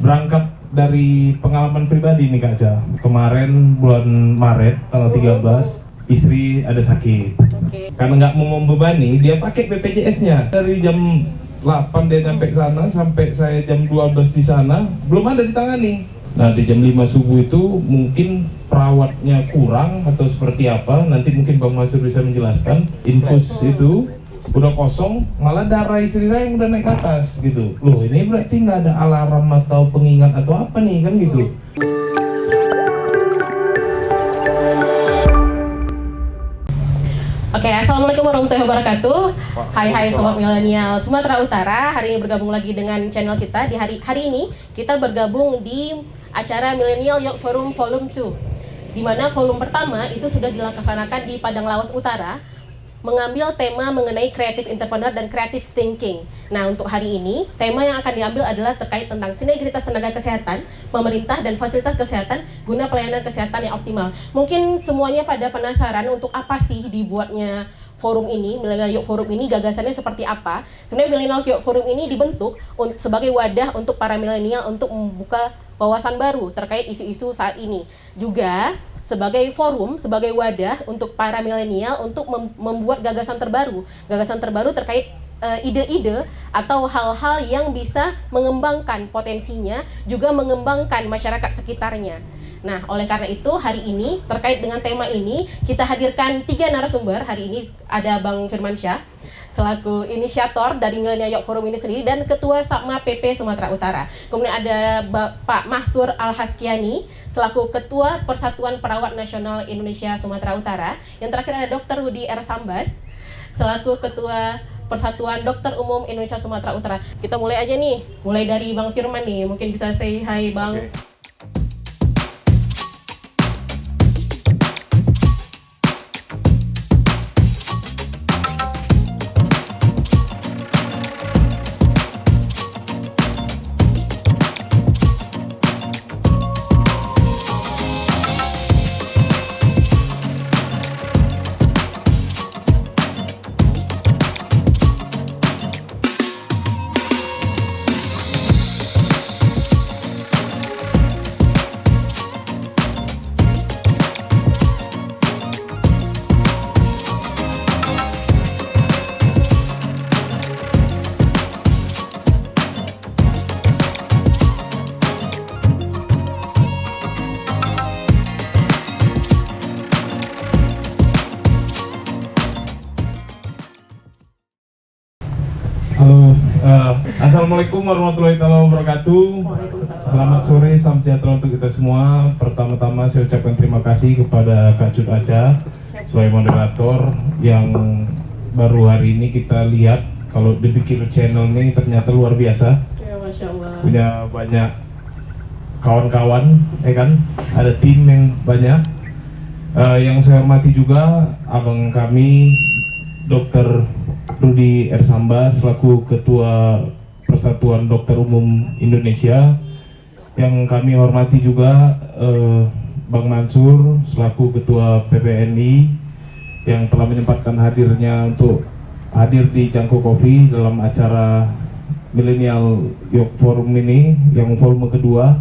Berangkat dari pengalaman pribadi nih Kak Ja. Kemarin bulan Maret tanggal 13 istri ada sakit. Karena nggak mau membebani, dia pakai BPJS-nya. Dari jam 8 dia sampai sana, sampai saya jam 12 di sana, belum ada ditangani. Nah di jam 5 subuh itu mungkin perawatnya kurang atau seperti apa, nanti mungkin Bang Mansur bisa menjelaskan. Infus itu udah kosong, malah darah istri saya yang udah naik ke atas gitu. Loh ini berarti nggak ada alarm atau pengingat atau apa nih kan gitu. Oke, assalamualaikum warahmatullahi wabarakatuh. Hai sobat milenial Sumatera Utara. Hari ini bergabung lagi dengan channel kita. Di hari ini kita bergabung di acara Millennial Youth Forum Volume 2, di mana volume pertama itu sudah dilaksanakan di Padang Lawas Utara, mengambil tema mengenai creative entrepreneur dan creative thinking. Nah, untuk hari ini, tema yang akan diambil adalah terkait tentang sinergitas tenaga kesehatan, pemerintah, dan fasilitas kesehatan guna pelayanan kesehatan yang optimal. Mungkin semuanya pada penasaran untuk apa sih dibuatnya forum ini, Millennial Youth Forum ini, gagasannya seperti apa. Sebenarnya Millennial Youth Forum ini dibentuk sebagai wadah untuk para milenial untuk membuka wawasan baru terkait isu-isu saat ini. Juga sebagai forum, sebagai wadah untuk para milenial untuk membuat gagasan terbaru terkait ide-ide atau hal-hal yang bisa mengembangkan potensinya, juga mengembangkan masyarakat sekitarnya. Nah, oleh karena itu hari ini terkait dengan tema ini kita hadirkan 3 narasumber. Hari ini ada Bang Firmansyah selaku inisiator dari Millennial Youth Forum ini sendiri dan Ketua Sapma PP Sumatera Utara. Kemudian ada Pak Mahsur Al-Haskiani selaku Ketua Persatuan Perawat Nasional Indonesia Sumatera Utara. Yang terakhir ada Dr. Rudi R. Sambas selaku Ketua Persatuan Dokter Umum Indonesia Sumatera Utara. Kita mulai aja nih, mulai dari Bang Firman nih, mungkin bisa say hi Bang. Okay. Halo, assalamualaikum warahmatullahi wabarakatuh. Selamat sore, salam sejahtera untuk kita semua. Pertama-tama saya ucapkan terima kasih kepada Kak Cut Aca sebagai moderator yang baru hari ini kita lihat kalau dibikin channel ini ternyata luar biasa. Ya, Masya Allah. Punya banyak kawan-kawan, ya kan? Ada tim yang banyak. Yang saya hormati juga abang kami Dr. Rudi R. Sambas selaku Ketua Persatuan Dokter Umum Indonesia. Yang kami hormati juga Bang Mansur selaku Ketua PPNI yang telah menyempatkan hadirnya untuk hadir di Cangkok Coffee dalam acara Millennial Youth Forum ini yang volume kedua,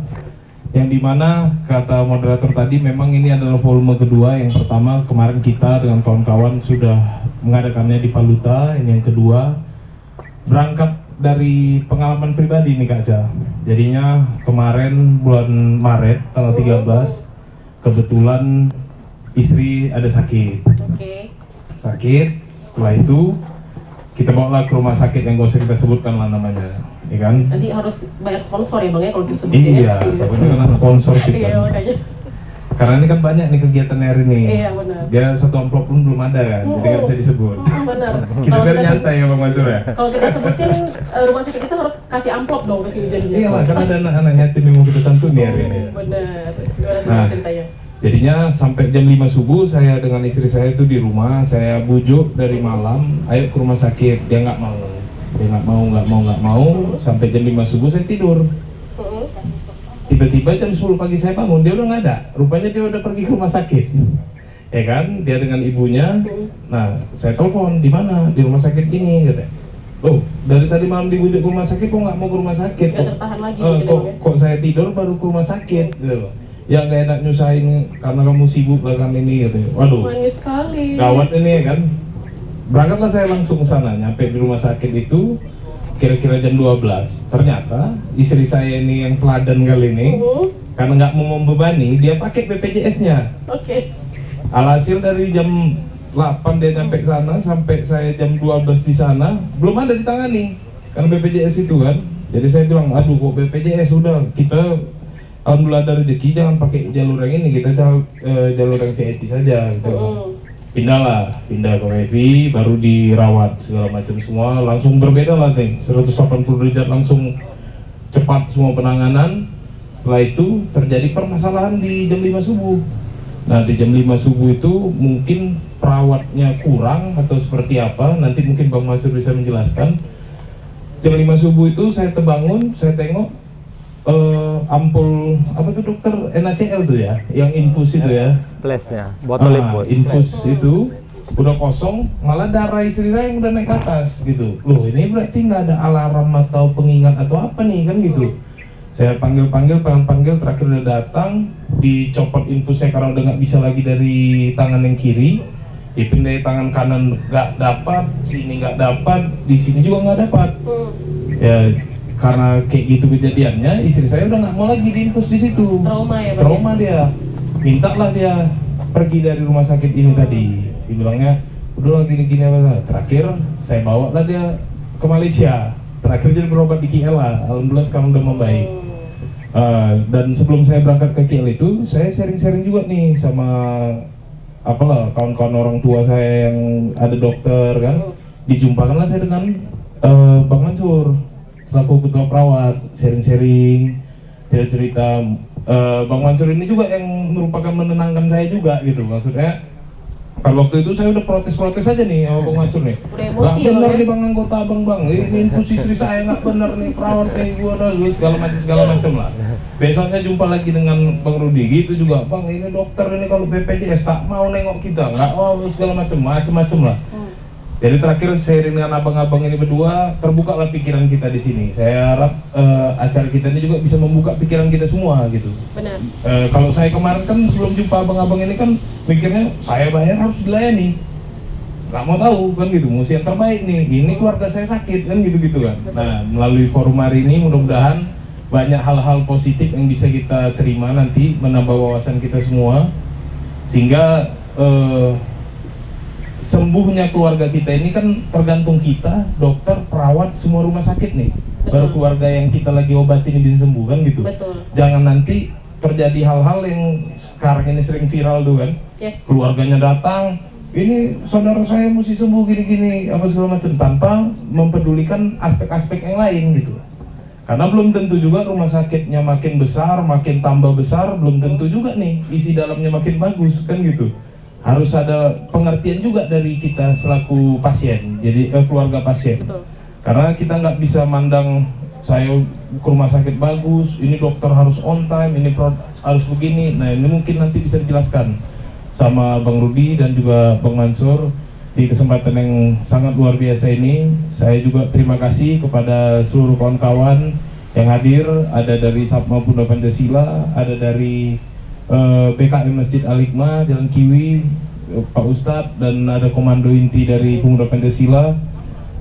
yang dimana kata moderator tadi memang ini adalah volume kedua. Yang pertama kemarin kita dengan kawan-kawan sudah mengadakannya di Paluta. Ini yang kedua, berangkat dari pengalaman pribadi nih Kak Ja. Jadinya kemarin bulan Maret tanggal 13 kebetulan istri ada sakit. Sakit, setelah itu kita bawa ke rumah sakit yang gak usah kita sebutkan lah namanya, ya kan? Nanti harus bayar sponsor ya Bang ya kalau disebut. Iya, takutnya kena sponsor sih kan. Iya, makanya. Karena ini kan banyak nih kegiatan hari ini. Iya, benar. Dia satu amplop pun belum ada kan, jadi nggak bisa disebut. Benar. Kita biar nyantai ya Bang Mansur ya. Kalau kita sebutin rumah sakit kita harus kasih amplop dong ke sini jadinya. Iya lah, kan ada anak-anak yatim yang mau kita santuni hari ini. Benar. Gimana ceritanya? Jadinya sampai jam 5 subuh saya dengan istri saya itu di rumah, saya bujuk dari malam, ayo ke rumah sakit. Dia nggak mau, sampai jam 5 subuh saya tidur. Tiba-tiba jam 10 pagi saya bangun, dia udah nggak ada. Rupanya dia udah pergi ke rumah sakit. Ya kan, dia dengan ibunya. Nah, saya telepon, di mana? Di rumah sakit ini, gitu. "Oh, dari tadi malam dibujuk ke rumah sakit, kok nggak mau ke rumah sakit? Nggak tertahan lagi kok, mungkin ya. kok saya tidur baru ke rumah sakit?" gitu loh. "Ya nggak enak nyusahin karena kamu sibuk belakang ini," gitu. Waduh, Manis sekali. gawat ini ya kan. Berangkatlah saya langsung ke sana, nyampe di rumah sakit itu kira-kira jam 12. Ternyata istri saya ini yang teladan kali ini, karena nggak mau membebani, dia pakai BPJS-nya. Oke. Alhasil dari jam 8 dia nyampe ke sana sampai saya jam 12 di sana belum ada ditangani karena BPJS itu kan. Jadi saya bilang, "Aduh, kok BPJS, udah kita alhamdulillah ada rezeki, jangan pakai jalur yang ini, kita jalur yang VIP saja gitu." Pindah ke VIP, baru dirawat segala macam semua, langsung berbeda lah nih, 180 derajat, langsung cepat semua penanganan. Setelah itu terjadi permasalahan di jam 5 subuh. Nah, di jam 5 subuh itu mungkin perawatnya kurang atau seperti apa, nanti mungkin Bang Mansur bisa menjelaskan. Jam 5 subuh itu saya terbangun, saya tengok ampul apa tuh dokter, NaCl tuh ya, yang infus itu ya, Flashnya, botol infus. infus itu udah kosong, malah darah istri saya yang udah naik ke atas gitu. Loh, ini berarti nggak ada alarm atau pengingat atau apa nih kan gitu. Saya panggil, terakhir udah datang, dicopot infusnya karena udah nggak bisa lagi dari tangan yang kiri, dipindahin tangan kanan nggak dapat, sini nggak dapat, di sini juga nggak dapat. Ya, karena kayak gitu kejadiannya, istri saya udah nggak mau lagi diinfus di situ. Trauma ya, Bang? Trauma dia. Mintalah dia pergi dari rumah sakit ini tadi. Dibilangnya, "Udahlah gini-gini apa." Terakhir saya bawa lah dia ke Malaysia. Terakhir dia berobat di KL lah. Alhamdulillah sekarang udah membaik. Dan sebelum saya berangkat ke KL itu, saya sharing-sharing juga nih sama apalah kawan-kawan orang tua saya yang ada dokter kan. Dijumpakanlah saya dengan Bang Mansur selaku ketua perawat, sharing-sharing, cerita-cerita. Bang Mansur ini juga yang merupakan menenangkan saya juga gitu. Maksudnya kalau waktu itu saya udah protes-protes aja nih sama Bang Mansur nih. Udah emosi "Nggak bener ya? nih Bang anggota Abang, Bang. Ini infus istri saya nggak bener nih, perawat nih gua dulu segala macam lah." Besoknya jumpa lagi dengan Bang Rudi gitu juga, "Bang, ini dokter ini kalau BPJS tak mau nengok kita, nggak mau segala macam lah." Jadi terakhir sharing dengan abang-abang ini berdua, terbukalah pikiran kita di sini. Saya harap acara kita ini juga bisa membuka pikiran kita semua gitu. Benar. Kalau saya kemarin kan sebelum jumpa abang-abang ini kan mikirnya saya bayar harus dilayani, nggak mau tahu kan gitu, mesti yang terbaik nih. Ini keluarga saya sakit kan gitu-gitu kan. Nah, melalui forum hari ini mudah-mudahan banyak hal-hal positif yang bisa kita terima nanti, menambah wawasan kita semua, sehingga sembuhnya keluarga kita ini kan tergantung kita, dokter, perawat, semua rumah sakit nih. Betul. Baru keluarga yang kita lagi obatin ini bisa sembuh kan gitu. Betul. Jangan nanti terjadi hal-hal yang sekarang ini sering viral tuh kan. Yes. Keluarganya datang, "Ini saudara saya mesti sembuh gini-gini apa segala macam," tanpa mempedulikan aspek-aspek yang lain gitu. Karena belum tentu juga rumah sakitnya makin besar, makin tambah besar, belum tentu juga nih isi dalamnya makin bagus kan gitu. Harus ada pengertian juga dari kita selaku pasien, jadi keluarga pasien. Betul. Karena kita nggak bisa mandang saya ke rumah sakit bagus, ini dokter harus on time, ini harus begini. Nah, ini mungkin nanti bisa dijelaskan sama Bang Rudi dan juga Bang Mansur di kesempatan yang sangat luar biasa ini. Saya juga terima kasih kepada seluruh kawan-kawan yang hadir, ada dari Sapma Pemuda Pancasila, ada dari BKM Masjid Al-Hikmah Jalan Kiwi, Pak Ustadz, dan ada komando inti dari Pemuda Pancasila.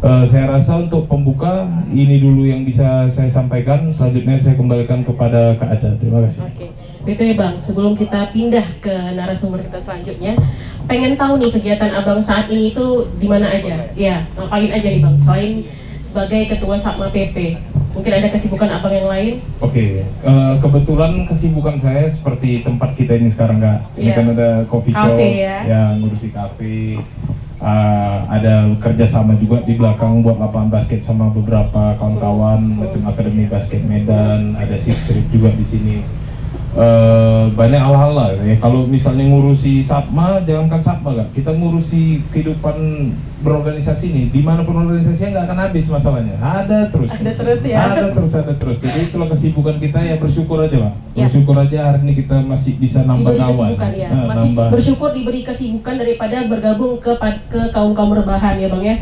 Saya rasa untuk pembuka ini dulu yang bisa saya sampaikan. Selanjutnya saya kembalikan kepada Kak Aca. Terima kasih. Oke, itu ya Bang. Sebelum kita pindah ke narasumber kita selanjutnya, pengen tahu nih kegiatan Abang saat ini itu di mana aja? Ya, ngapain aja nih Bang? Selain sebagai Ketua Sapma PP, mungkin ada kesibukan Abang yang lain? Oke, kebetulan kesibukan saya seperti tempat kita ini sekarang Kak. Ini Iya. kan ada coffee shop, Cafe ya. ngurusi kafe. Ada kerjasama juga di belakang buat lapangan basket sama beberapa kawan-kawan macam Akademi Basket Medan, ada Sip Strip juga di sini. banyak hal-hal lah ya. Kalau misalnya ngurusi Sapma, jangankan Sapma Kak, kita ngurusi kehidupan berorganisasi nih, dimanapun organisasinya nggak akan habis masalahnya, ada terus ya. ada terus, jadi itulah kesibukan kita ya, bersyukur aja Pak. Ya. Bersyukur aja hari ini kita masih bisa nambah Diberi kawan. kesibukan ya, masih nambah. bersyukur diberi kesibukan daripada bergabung ke kaum rebahan ya Bang ya.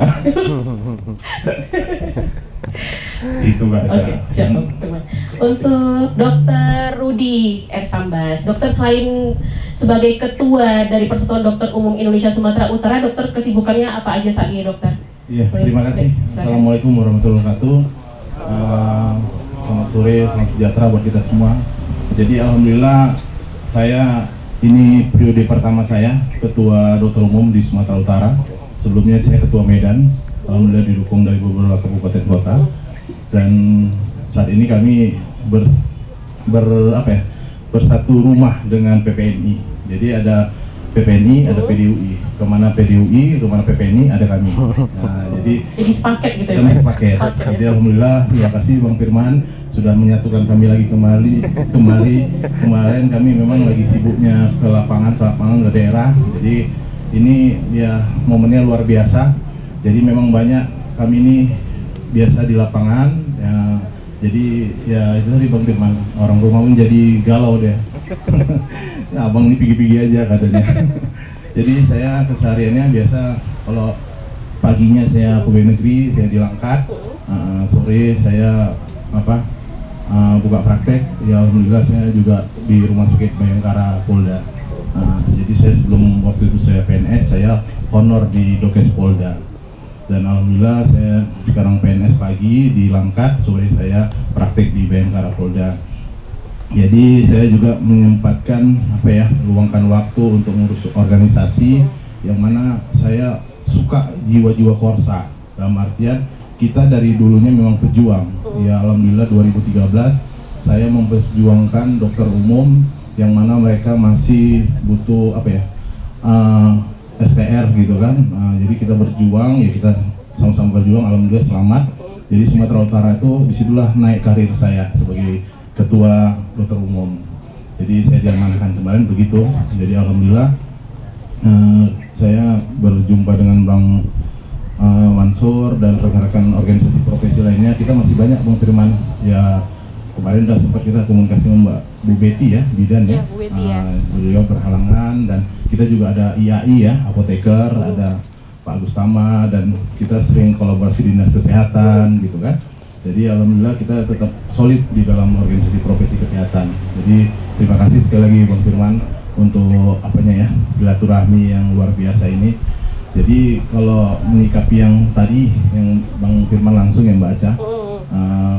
Itu Kak. Oke, siap. Untuk Dr. Rudi R. Sambas, dokter selain sebagai ketua dari Persatuan Dokter Umum Indonesia Sumatera Utara, dokter kesibukannya apa aja saat ini dokter? Iya, terima kasih. Assalamualaikum warahmatullahi wabarakatuh. Selamat sore, selamat sejahtera buat kita semua. Jadi alhamdulillah saya ini periode pertama saya ketua dokter umum di Sumatera Utara. Sebelumnya saya ketua Medan, alhamdulillah didukung dari beberapa kabupaten kota. Dan saat ini kami bersatu rumah dengan PPNI. Jadi ada PPNI, ada PDUI. Kemana PDUI, kemana PPNI, ada kami. Nah, jadi sepaket gitu ya. Kami sepaket. Jadi alhamdulillah, terima kasih Bang Firman sudah menyatukan kami lagi kemarin kami memang lagi sibuknya ke lapangan ke daerah. Jadi ini ya momennya luar biasa. Jadi memang banyak kami ini biasa di lapangan ya, jadi ya itu tadi Bang Firman, orang rumah pun jadi galau deh. Nah, abang ini pigi-pigi aja katanya. Jadi saya kesehariannya biasa kalau paginya saya pegawai negeri, saya di Langkat, sore saya buka praktek. Ya alhamdulillah saya juga di Rumah Sakit Bayangkara Polda. Jadi saya sebelum waktu itu saya PNS, saya honor di Dokes Polda. Dan alhamdulillah saya sekarang PNS pagi di Langkat, sore saya praktek di Bayangkara Polda. Jadi saya juga menyempatkan meluangkan waktu untuk ngurus organisasi yang mana saya suka jiwa-jiwa korsa. Dalam artian kita dari dulunya memang pejuang. Ya alhamdulillah 2013 saya memperjuangkan dokter umum yang mana mereka masih butuh STR gitu kan. Jadi kita berjuang, ya kita sama-sama berjuang, alhamdulillah selamat. Jadi Sumatera Utara itu disitulah naik karir saya sebagai ketua dokter umum. Jadi saya diamanahkan kemarin begitu. Jadi alhamdulillah saya berjumpa dengan Bang Mansur dan rekan-rekan organisasi profesi lainnya. Kita masih banyak Bang Firman. Ya kemarin sudah sempat kita komunikasi sama Mbak Bu Betty ya, bidan ya. Bu Betty, ya. Beliau berhalangan, dan kita juga ada IAI ya, apoteker, ada Pak Gustama, dan kita sering kolaborasi dinas kesehatan gitu kan. Jadi alhamdulillah kita tetap solid di dalam organisasi profesi kesehatan. Jadi terima kasih sekali lagi Bang Firman untuk silaturahmi yang luar biasa ini. Jadi kalau menyikapi yang tadi yang Bang Firman langsung yang Mbak Aca,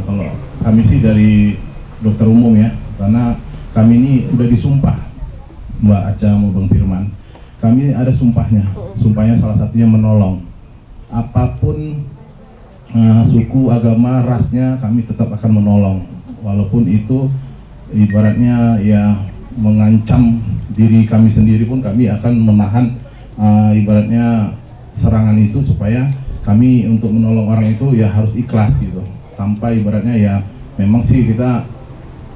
kalau kami sih dari dokter umum ya, karena kami ini udah disumpah Mbak Aca mau Bang Firman. Kami ada sumpahnya salah satunya menolong. Apapun suku, agama, rasnya kami tetap akan menolong. Walaupun itu ibaratnya ya mengancam diri kami sendiri pun kami akan menahan ibaratnya serangan itu, supaya kami untuk menolong orang itu ya harus ikhlas gitu. Tanpa ibaratnya ya memang sih kita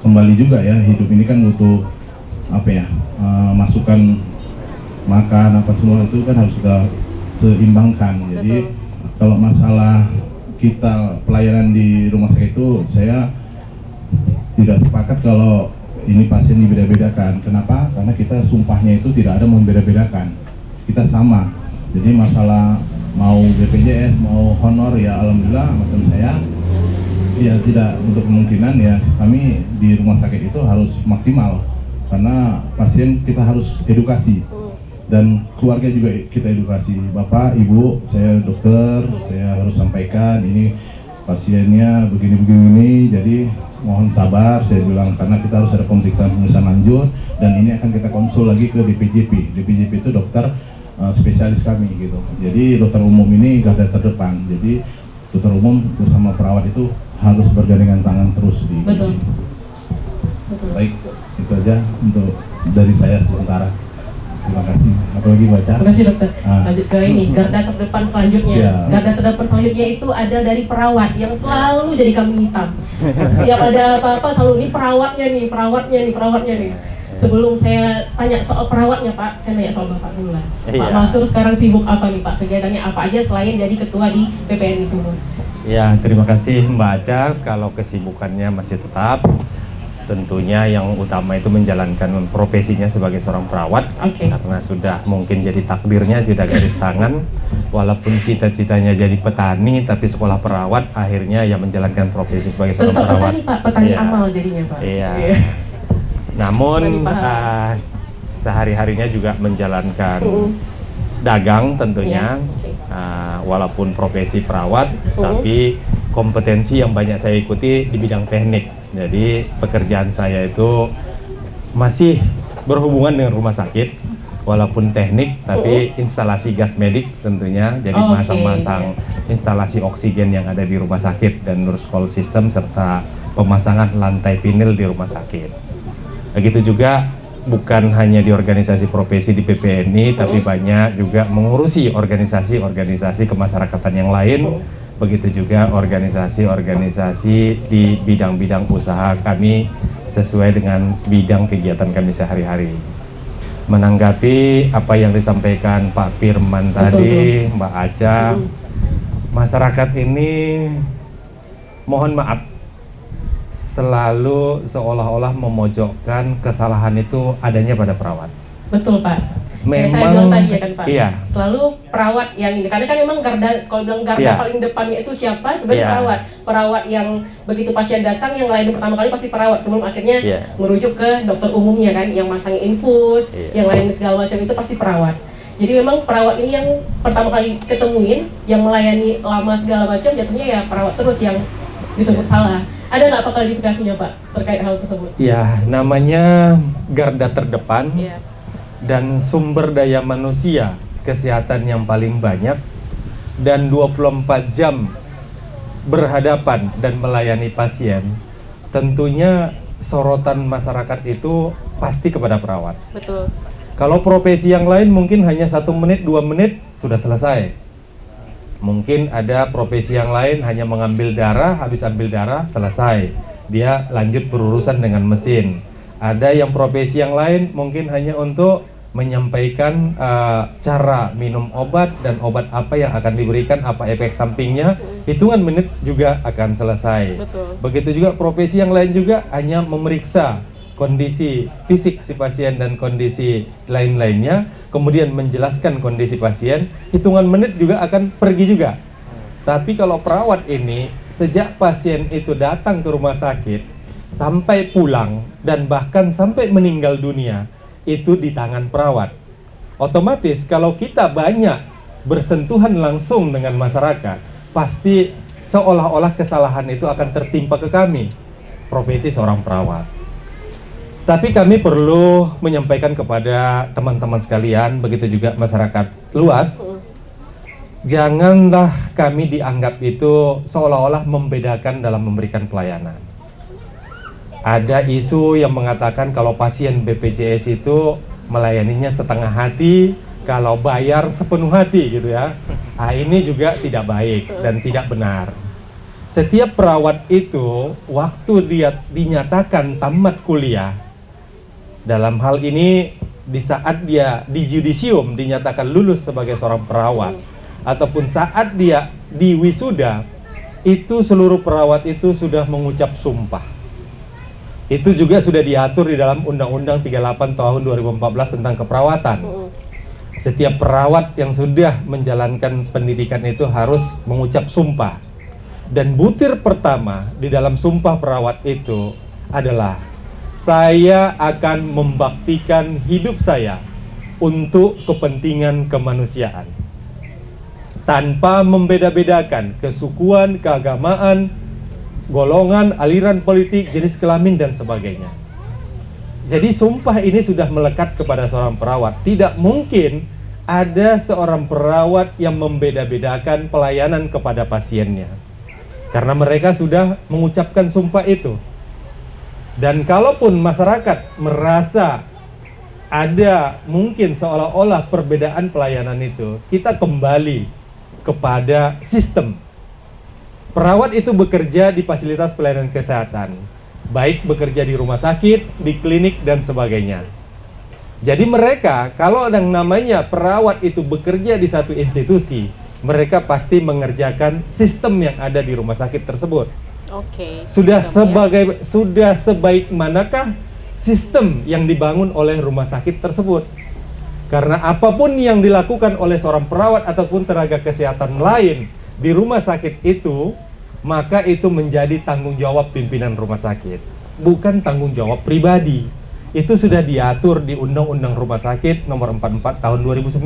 kembali juga ya, hidup ini kan butuh masukan makan apa semua itu kan harus kita seimbangkan. Jadi kalau masalah kita pelayanan di rumah sakit itu saya tidak sepakat kalau ini pasien dibeda-bedakan. Kenapa? Karena kita sumpahnya itu tidak ada membeda-bedakan, kita sama. Jadi masalah mau BPJS mau honor ya alhamdulillah macam saya ya tidak untuk kemungkinan ya kami di rumah sakit itu harus maksimal, karena pasien kita harus edukasi dan keluarga juga kita edukasi. Bapak, Ibu, saya dokter, saya harus sampaikan ini pasiennya begini-begini, jadi mohon sabar saya bilang, karena kita harus ada pemeriksaan lanjut dan ini akan kita konsul lagi ke DPJP. DPJP itu dokter spesialis kami gitu. Jadi dokter umum ini garda terdepan. Jadi dokter umum bersama perawat itu harus bergandengan tangan terus di Betul. Baik, itu aja untuk dari saya sementara. Terima kasih. Apalagi baca. Terima kasih dokter. Ah. Lanjut ke ini, garda terdepan selanjutnya. Siap. Garda terdepan selanjutnya itu ada dari perawat yang selalu jadi kambing hitam. Setiap ada apa-apa selalu ini perawatnya nih, perawatnya nih, perawatnya nih. Sebelum saya tanya soal perawatnya Pak, saya nanya soal Bapak dulu lah. Pak Iya. Masur sekarang sibuk apa nih Pak? Kegiatannya apa aja selain jadi ketua di PPNI Sumur? Ya, terima kasih Mbak Aca. Kalau kesibukannya masih tetap, tentunya yang utama itu menjalankan profesinya sebagai seorang perawat. Oke. Karena sudah mungkin jadi takdirnya, sudah garis tangan. Walaupun cita-citanya jadi petani, tapi sekolah perawat, akhirnya ya menjalankan profesi sebagai seorang Tetap perawat. petani Pak, petani Iya. amal jadinya Pak. Iya. Namun Petani paham. sehari-harinya juga menjalankan dagang tentunya. Iya, oke. Walaupun profesi perawat, tapi kompetensi yang banyak saya ikuti di bidang teknik. Jadi pekerjaan saya itu masih berhubungan dengan rumah sakit, walaupun teknik, tapi instalasi gas medik tentunya. Jadi Oke. masang-masang instalasi oksigen yang ada di rumah sakit dan nurse call system serta pemasangan lantai vinil di rumah sakit. Begitu juga bukan hanya di organisasi profesi di PPNI, tapi banyak juga mengurusi organisasi-organisasi kemasyarakatan yang lain. Begitu juga organisasi-organisasi di bidang-bidang usaha kami sesuai dengan bidang kegiatan kami sehari-hari. Menanggapi apa yang disampaikan Pak Firman tadi, Mbak Aca, masyarakat ini mohon maaf selalu seolah-olah memojokkan kesalahan itu adanya pada perawat. Betul Pak. Kayak saya Memang, bilang tadi ya kan Pak. iya. Selalu perawat yang ini. Karena kan memang garda, kalau bilang garda Iya. paling depannya itu siapa? Sebenarnya Iya. perawat. Perawat yang begitu pasien datang yang lain pertama kali pasti perawat sebelum akhirnya Iya. merujuk ke dokter umumnya kan, yang masangin infus, Iya. yang lain segala macam itu pasti perawat. Jadi memang perawat ini yang pertama kali ketemuin, yang melayani lama segala macam, jatuhnya ya perawat terus yang disebut salah. Ada nggak apa klarifikasinya Pak terkait hal tersebut? Ya, namanya garda terdepan Iya. dan sumber daya manusia kesehatan yang paling banyak dan 24 jam berhadapan dan melayani pasien. Tentunya sorotan masyarakat itu pasti kepada perawat. Betul. Kalau profesi yang lain mungkin hanya 1 menit, 2 menit sudah selesai. Mungkin ada profesi yang lain hanya mengambil darah, habis ambil darah selesai. Dia lanjut berurusan dengan mesin. Ada yang profesi yang lain mungkin hanya untuk menyampaikan cara minum obat dan obat apa yang akan diberikan, apa efek sampingnya. Hitungan menit juga akan selesai. Betul. Begitu juga profesi yang lain juga hanya memeriksa kondisi fisik si pasien dan kondisi lain-lainnya, kemudian menjelaskan kondisi pasien, hitungan menit juga akan pergi juga. Tapi kalau perawat ini, sejak pasien itu datang ke rumah sakit, sampai pulang, dan bahkan sampai meninggal dunia, itu di tangan perawat. Otomatis kalau kita banyak bersentuhan langsung dengan masyarakat, pasti seolah-olah kesalahan itu akan tertimpa ke kami, profesi seorang perawat. Tapi kami perlu menyampaikan kepada teman-teman sekalian, begitu juga masyarakat luas, janganlah kami dianggap itu seolah-olah membedakan dalam memberikan pelayanan. Ada isu yang mengatakan kalau pasien BPJS itu melayaninya setengah hati, kalau bayar sepenuh hati gitu ya. Nah, ini juga tidak baik dan tidak benar. Setiap perawat itu waktu dia dinyatakan tamat kuliah, dalam hal ini di saat dia di judisium dinyatakan lulus sebagai seorang perawat, ataupun saat dia di wisuda, itu seluruh perawat itu sudah mengucap sumpah. Itu juga sudah diatur di dalam Undang-Undang 38 tahun 2014 tentang keperawatan. Setiap perawat yang sudah menjalankan pendidikan itu harus mengucap sumpah. Dan butir pertama di dalam sumpah perawat itu adalah, saya akan membaktikan hidup saya untuk kepentingan kemanusiaan tanpa membeda-bedakan kesukuan, keagamaan, golongan, aliran politik, jenis kelamin dan sebagainya. Jadi sumpah ini sudah melekat kepada seorang perawat. Tidak mungkin ada seorang perawat yang membeda-bedakan pelayanan kepada pasiennya, karena mereka sudah mengucapkan sumpah itu. Dan kalaupun masyarakat merasa ada mungkin seolah-olah perbedaan pelayanan itu, kita kembali kepada sistem. Perawat itu bekerja di fasilitas pelayanan kesehatan, baik bekerja di rumah sakit, di klinik, dan sebagainya. Jadi mereka, kalau yang namanya perawat itu bekerja di satu institusi, mereka pasti mengerjakan sistem yang ada di rumah sakit tersebut. Oke. Sudah sistem, sudah sebaik manakah sistem yang dibangun oleh rumah sakit tersebut? Karena apapun yang dilakukan oleh seorang perawat ataupun tenaga kesehatan lain di rumah sakit itu, maka itu menjadi tanggung jawab pimpinan rumah sakit, bukan tanggung jawab pribadi. Itu sudah diatur di Undang-Undang Rumah Sakit Nomor 44 Tahun 2009.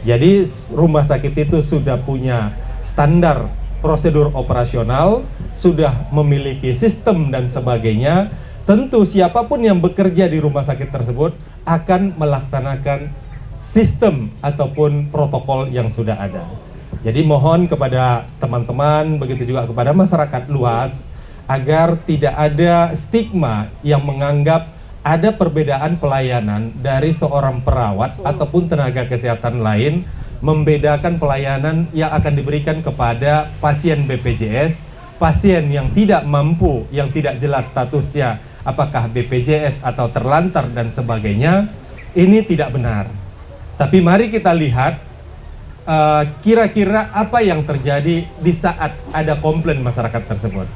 Jadi rumah sakit itu sudah punya standar prosedur operasional, sudah memiliki sistem dan sebagainya. Tentu siapapun yang bekerja di rumah sakit tersebut akan melaksanakan sistem ataupun protokol yang sudah ada. Jadi mohon kepada teman-teman, begitu juga kepada masyarakat luas, agar tidak ada stigma yang menganggap ada perbedaan pelayanan dari seorang perawat ataupun tenaga kesehatan lain, membedakan pelayanan yang akan diberikan kepada pasien BPJS, pasien yang tidak mampu, yang tidak jelas statusnya, apakah BPJS atau terlantar dan sebagainya. Ini tidak benar. Tapi mari kita lihat kira-kira apa yang terjadi di saat ada komplain masyarakat tersebut.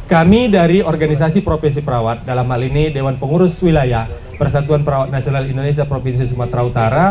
Kami dari organisasi profesi perawat, dalam hal ini Dewan Pengurus Wilayah Persatuan Perawat Nasional Indonesia Provinsi Sumatera Utara,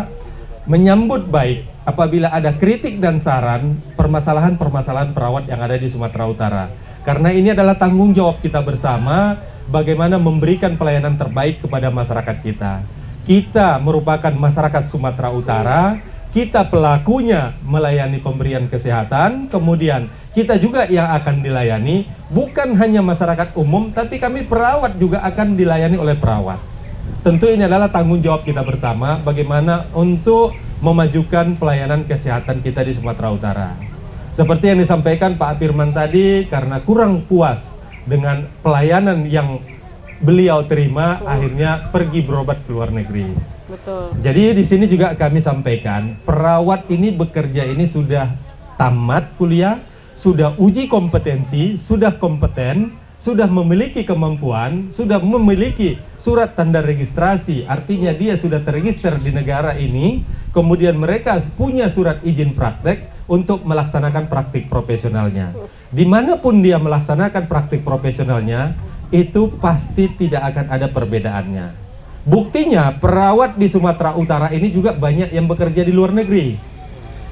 menyambut baik apabila ada kritik dan saran permasalahan-permasalahan perawat yang ada di Sumatera Utara. Karena ini adalah tanggung jawab kita bersama, bagaimana memberikan pelayanan terbaik kepada masyarakat kita. Kita merupakan masyarakat Sumatera Utara, kita pelakunya melayani pemberian kesehatan, kemudian kita juga yang akan dilayani, bukan hanya masyarakat umum, tapi kami perawat juga akan dilayani oleh perawat. Tentu ini adalah tanggung jawab kita bersama, bagaimana untuk memajukan pelayanan kesehatan kita di Sumatera Utara. Seperti yang disampaikan Pak Firman tadi, karena kurang puas dengan pelayanan yang beliau terima, akhirnya pergi berobat ke luar negeri. Betul. Jadi di sini juga kami sampaikan, perawat ini bekerja ini sudah tamat kuliah, sudah uji kompetensi, sudah kompeten, sudah memiliki kemampuan, sudah memiliki surat tanda registrasi, artinya dia sudah terregister di negara ini, kemudian mereka punya surat izin praktek untuk melaksanakan praktik profesionalnya. Dimanapun dia melaksanakan praktik profesionalnya, itu pasti tidak akan ada perbedaannya. Buktinya perawat di Sumatera Utara ini juga banyak yang bekerja di luar negeri.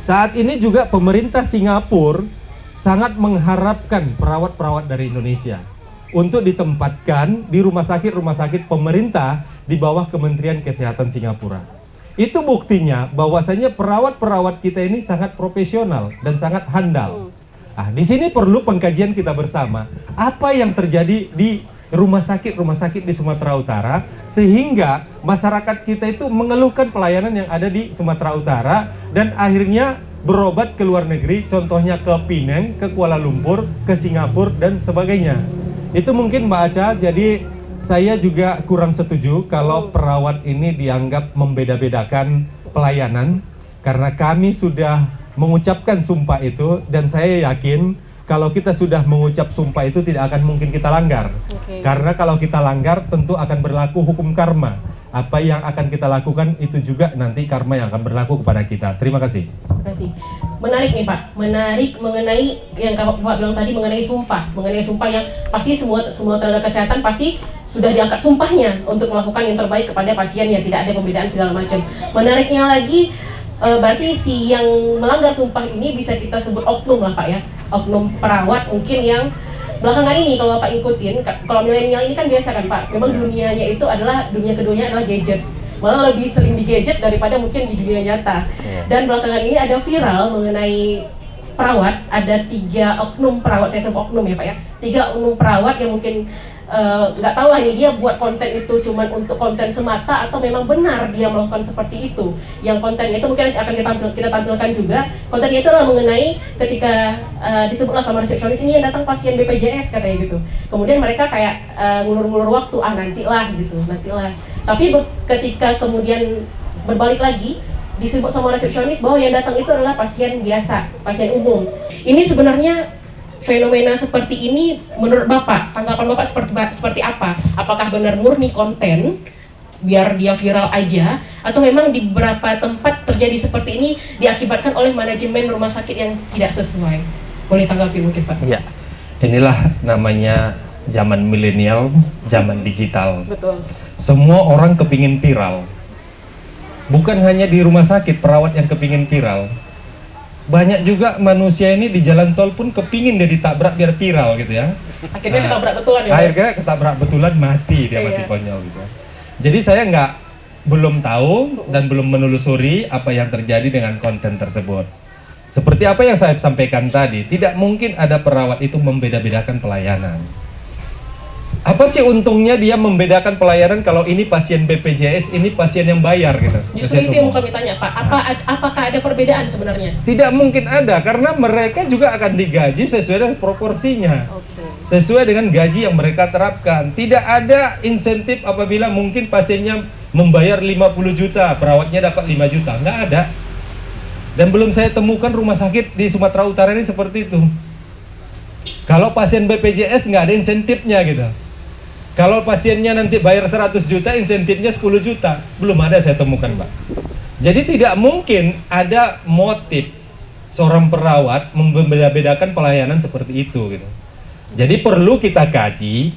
Saat ini juga pemerintah Singapura sangat mengharapkan perawat-perawat dari Indonesia untuk ditempatkan di rumah sakit pemerintah di bawah Kementerian Kesehatan Singapura. Itu buktinya bahwasanya perawat-perawat kita ini sangat profesional dan sangat handal. Di sini perlu pengkajian kita bersama. Apa yang terjadi di rumah sakit di Sumatera Utara sehingga masyarakat kita itu mengeluhkan pelayanan yang ada di Sumatera Utara dan akhirnya berobat ke luar negeri, contohnya ke Penang, ke Kuala Lumpur, ke Singapura dan sebagainya. Itu mungkin Mbak Aca, jadi saya juga kurang setuju kalau perawat ini dianggap membeda-bedakan pelayanan, karena kami sudah mengucapkan sumpah itu dan saya yakin kalau kita sudah mengucap sumpah itu tidak akan mungkin kita langgar. Karena kalau kita langgar tentu akan berlaku hukum karma. Apa yang akan kita lakukan itu juga nanti karma yang akan berlaku kepada kita. Terima kasih. Terima kasih. Menarik nih Pak, menarik mengenai yang Pak bilang tadi mengenai sumpah yang pasti semua tenaga kesehatan pasti sudah diangkat sumpahnya untuk melakukan yang terbaik kepada pasien yang tidak ada pembedaan segala macam. Menariknya lagi, berarti si yang melanggar sumpah ini bisa kita sebut oknum lah Pak ya, oknum perawat mungkin yang belakangan ini kalau Bapak ikutin, kalau milenial ini kan biasa kan Pak, memang dunianya itu adalah, dunia keduanya adalah gadget, malah lebih sering di gadget daripada mungkin di dunia nyata. Dan belakangan ini ada viral mengenai perawat, ada 3 oknum perawat, saya sebut oknum ya Pak ya, 3 oknum perawat yang mungkin nggak tahu lah ini dia buat konten itu cuman untuk konten semata atau memang benar dia melakukan seperti itu. Yang kontennya itu mungkin akan kita tampilkan juga. Kontennya itu adalah mengenai ketika disebutlah sama resepsionis ini yang datang pasien BPJS katanya gitu. Kemudian mereka kayak ngulur-ngulur waktu, nantilah gitu, nantilah. Tapi ketika kemudian berbalik lagi, disebut sama resepsionis bahwa yang datang itu adalah pasien biasa, pasien umum. Ini sebenarnya fenomena seperti ini menurut Bapak, tanggapan Bapak seperti apa? Apakah benar murni konten biar dia viral aja, atau memang di beberapa tempat terjadi seperti ini diakibatkan oleh manajemen rumah sakit yang tidak sesuai? Boleh tanggapi mungkin Pak? Iya, inilah namanya zaman milenial, zaman digital. Betul. Semua orang kepingin viral. Bukan hanya di rumah sakit perawat yang kepingin viral. Banyak juga manusia ini di jalan tol pun kepingin dia ditabrak biar viral gitu ya. Akhirnya ketabrak betulan ya? Akhirnya ketabrak betulan, mati dia, mati konyol gitu. Jadi saya belum tahu dan belum menelusuri apa yang terjadi dengan konten tersebut. Seperti apa yang saya sampaikan tadi, tidak mungkin ada perawat itu membeda-bedakan pelayanan. Apa sih untungnya dia membedakan pelayanan kalau ini pasien BPJS, ini pasien yang bayar gitu? Justru itu yang mau kami tanya Pak, apakah ada perbedaan sebenarnya? Tidak mungkin ada, karena mereka juga akan digaji sesuai dengan proporsinya. Sesuai dengan gaji yang mereka terapkan. Tidak ada insentif apabila mungkin pasiennya membayar 50 juta, perawatnya dapat 5 juta. Nggak ada. Dan belum saya temukan rumah sakit di Sumatera Utara ini seperti itu. Kalau pasien BPJS nggak ada insentifnya gitu. Kalau pasiennya nanti bayar 100 juta, insentifnya 10 juta. Belum ada saya temukan, Pak. Jadi tidak mungkin ada motif seorang perawat membeda-bedakan pelayanan seperti itu gitu. Jadi perlu kita kaji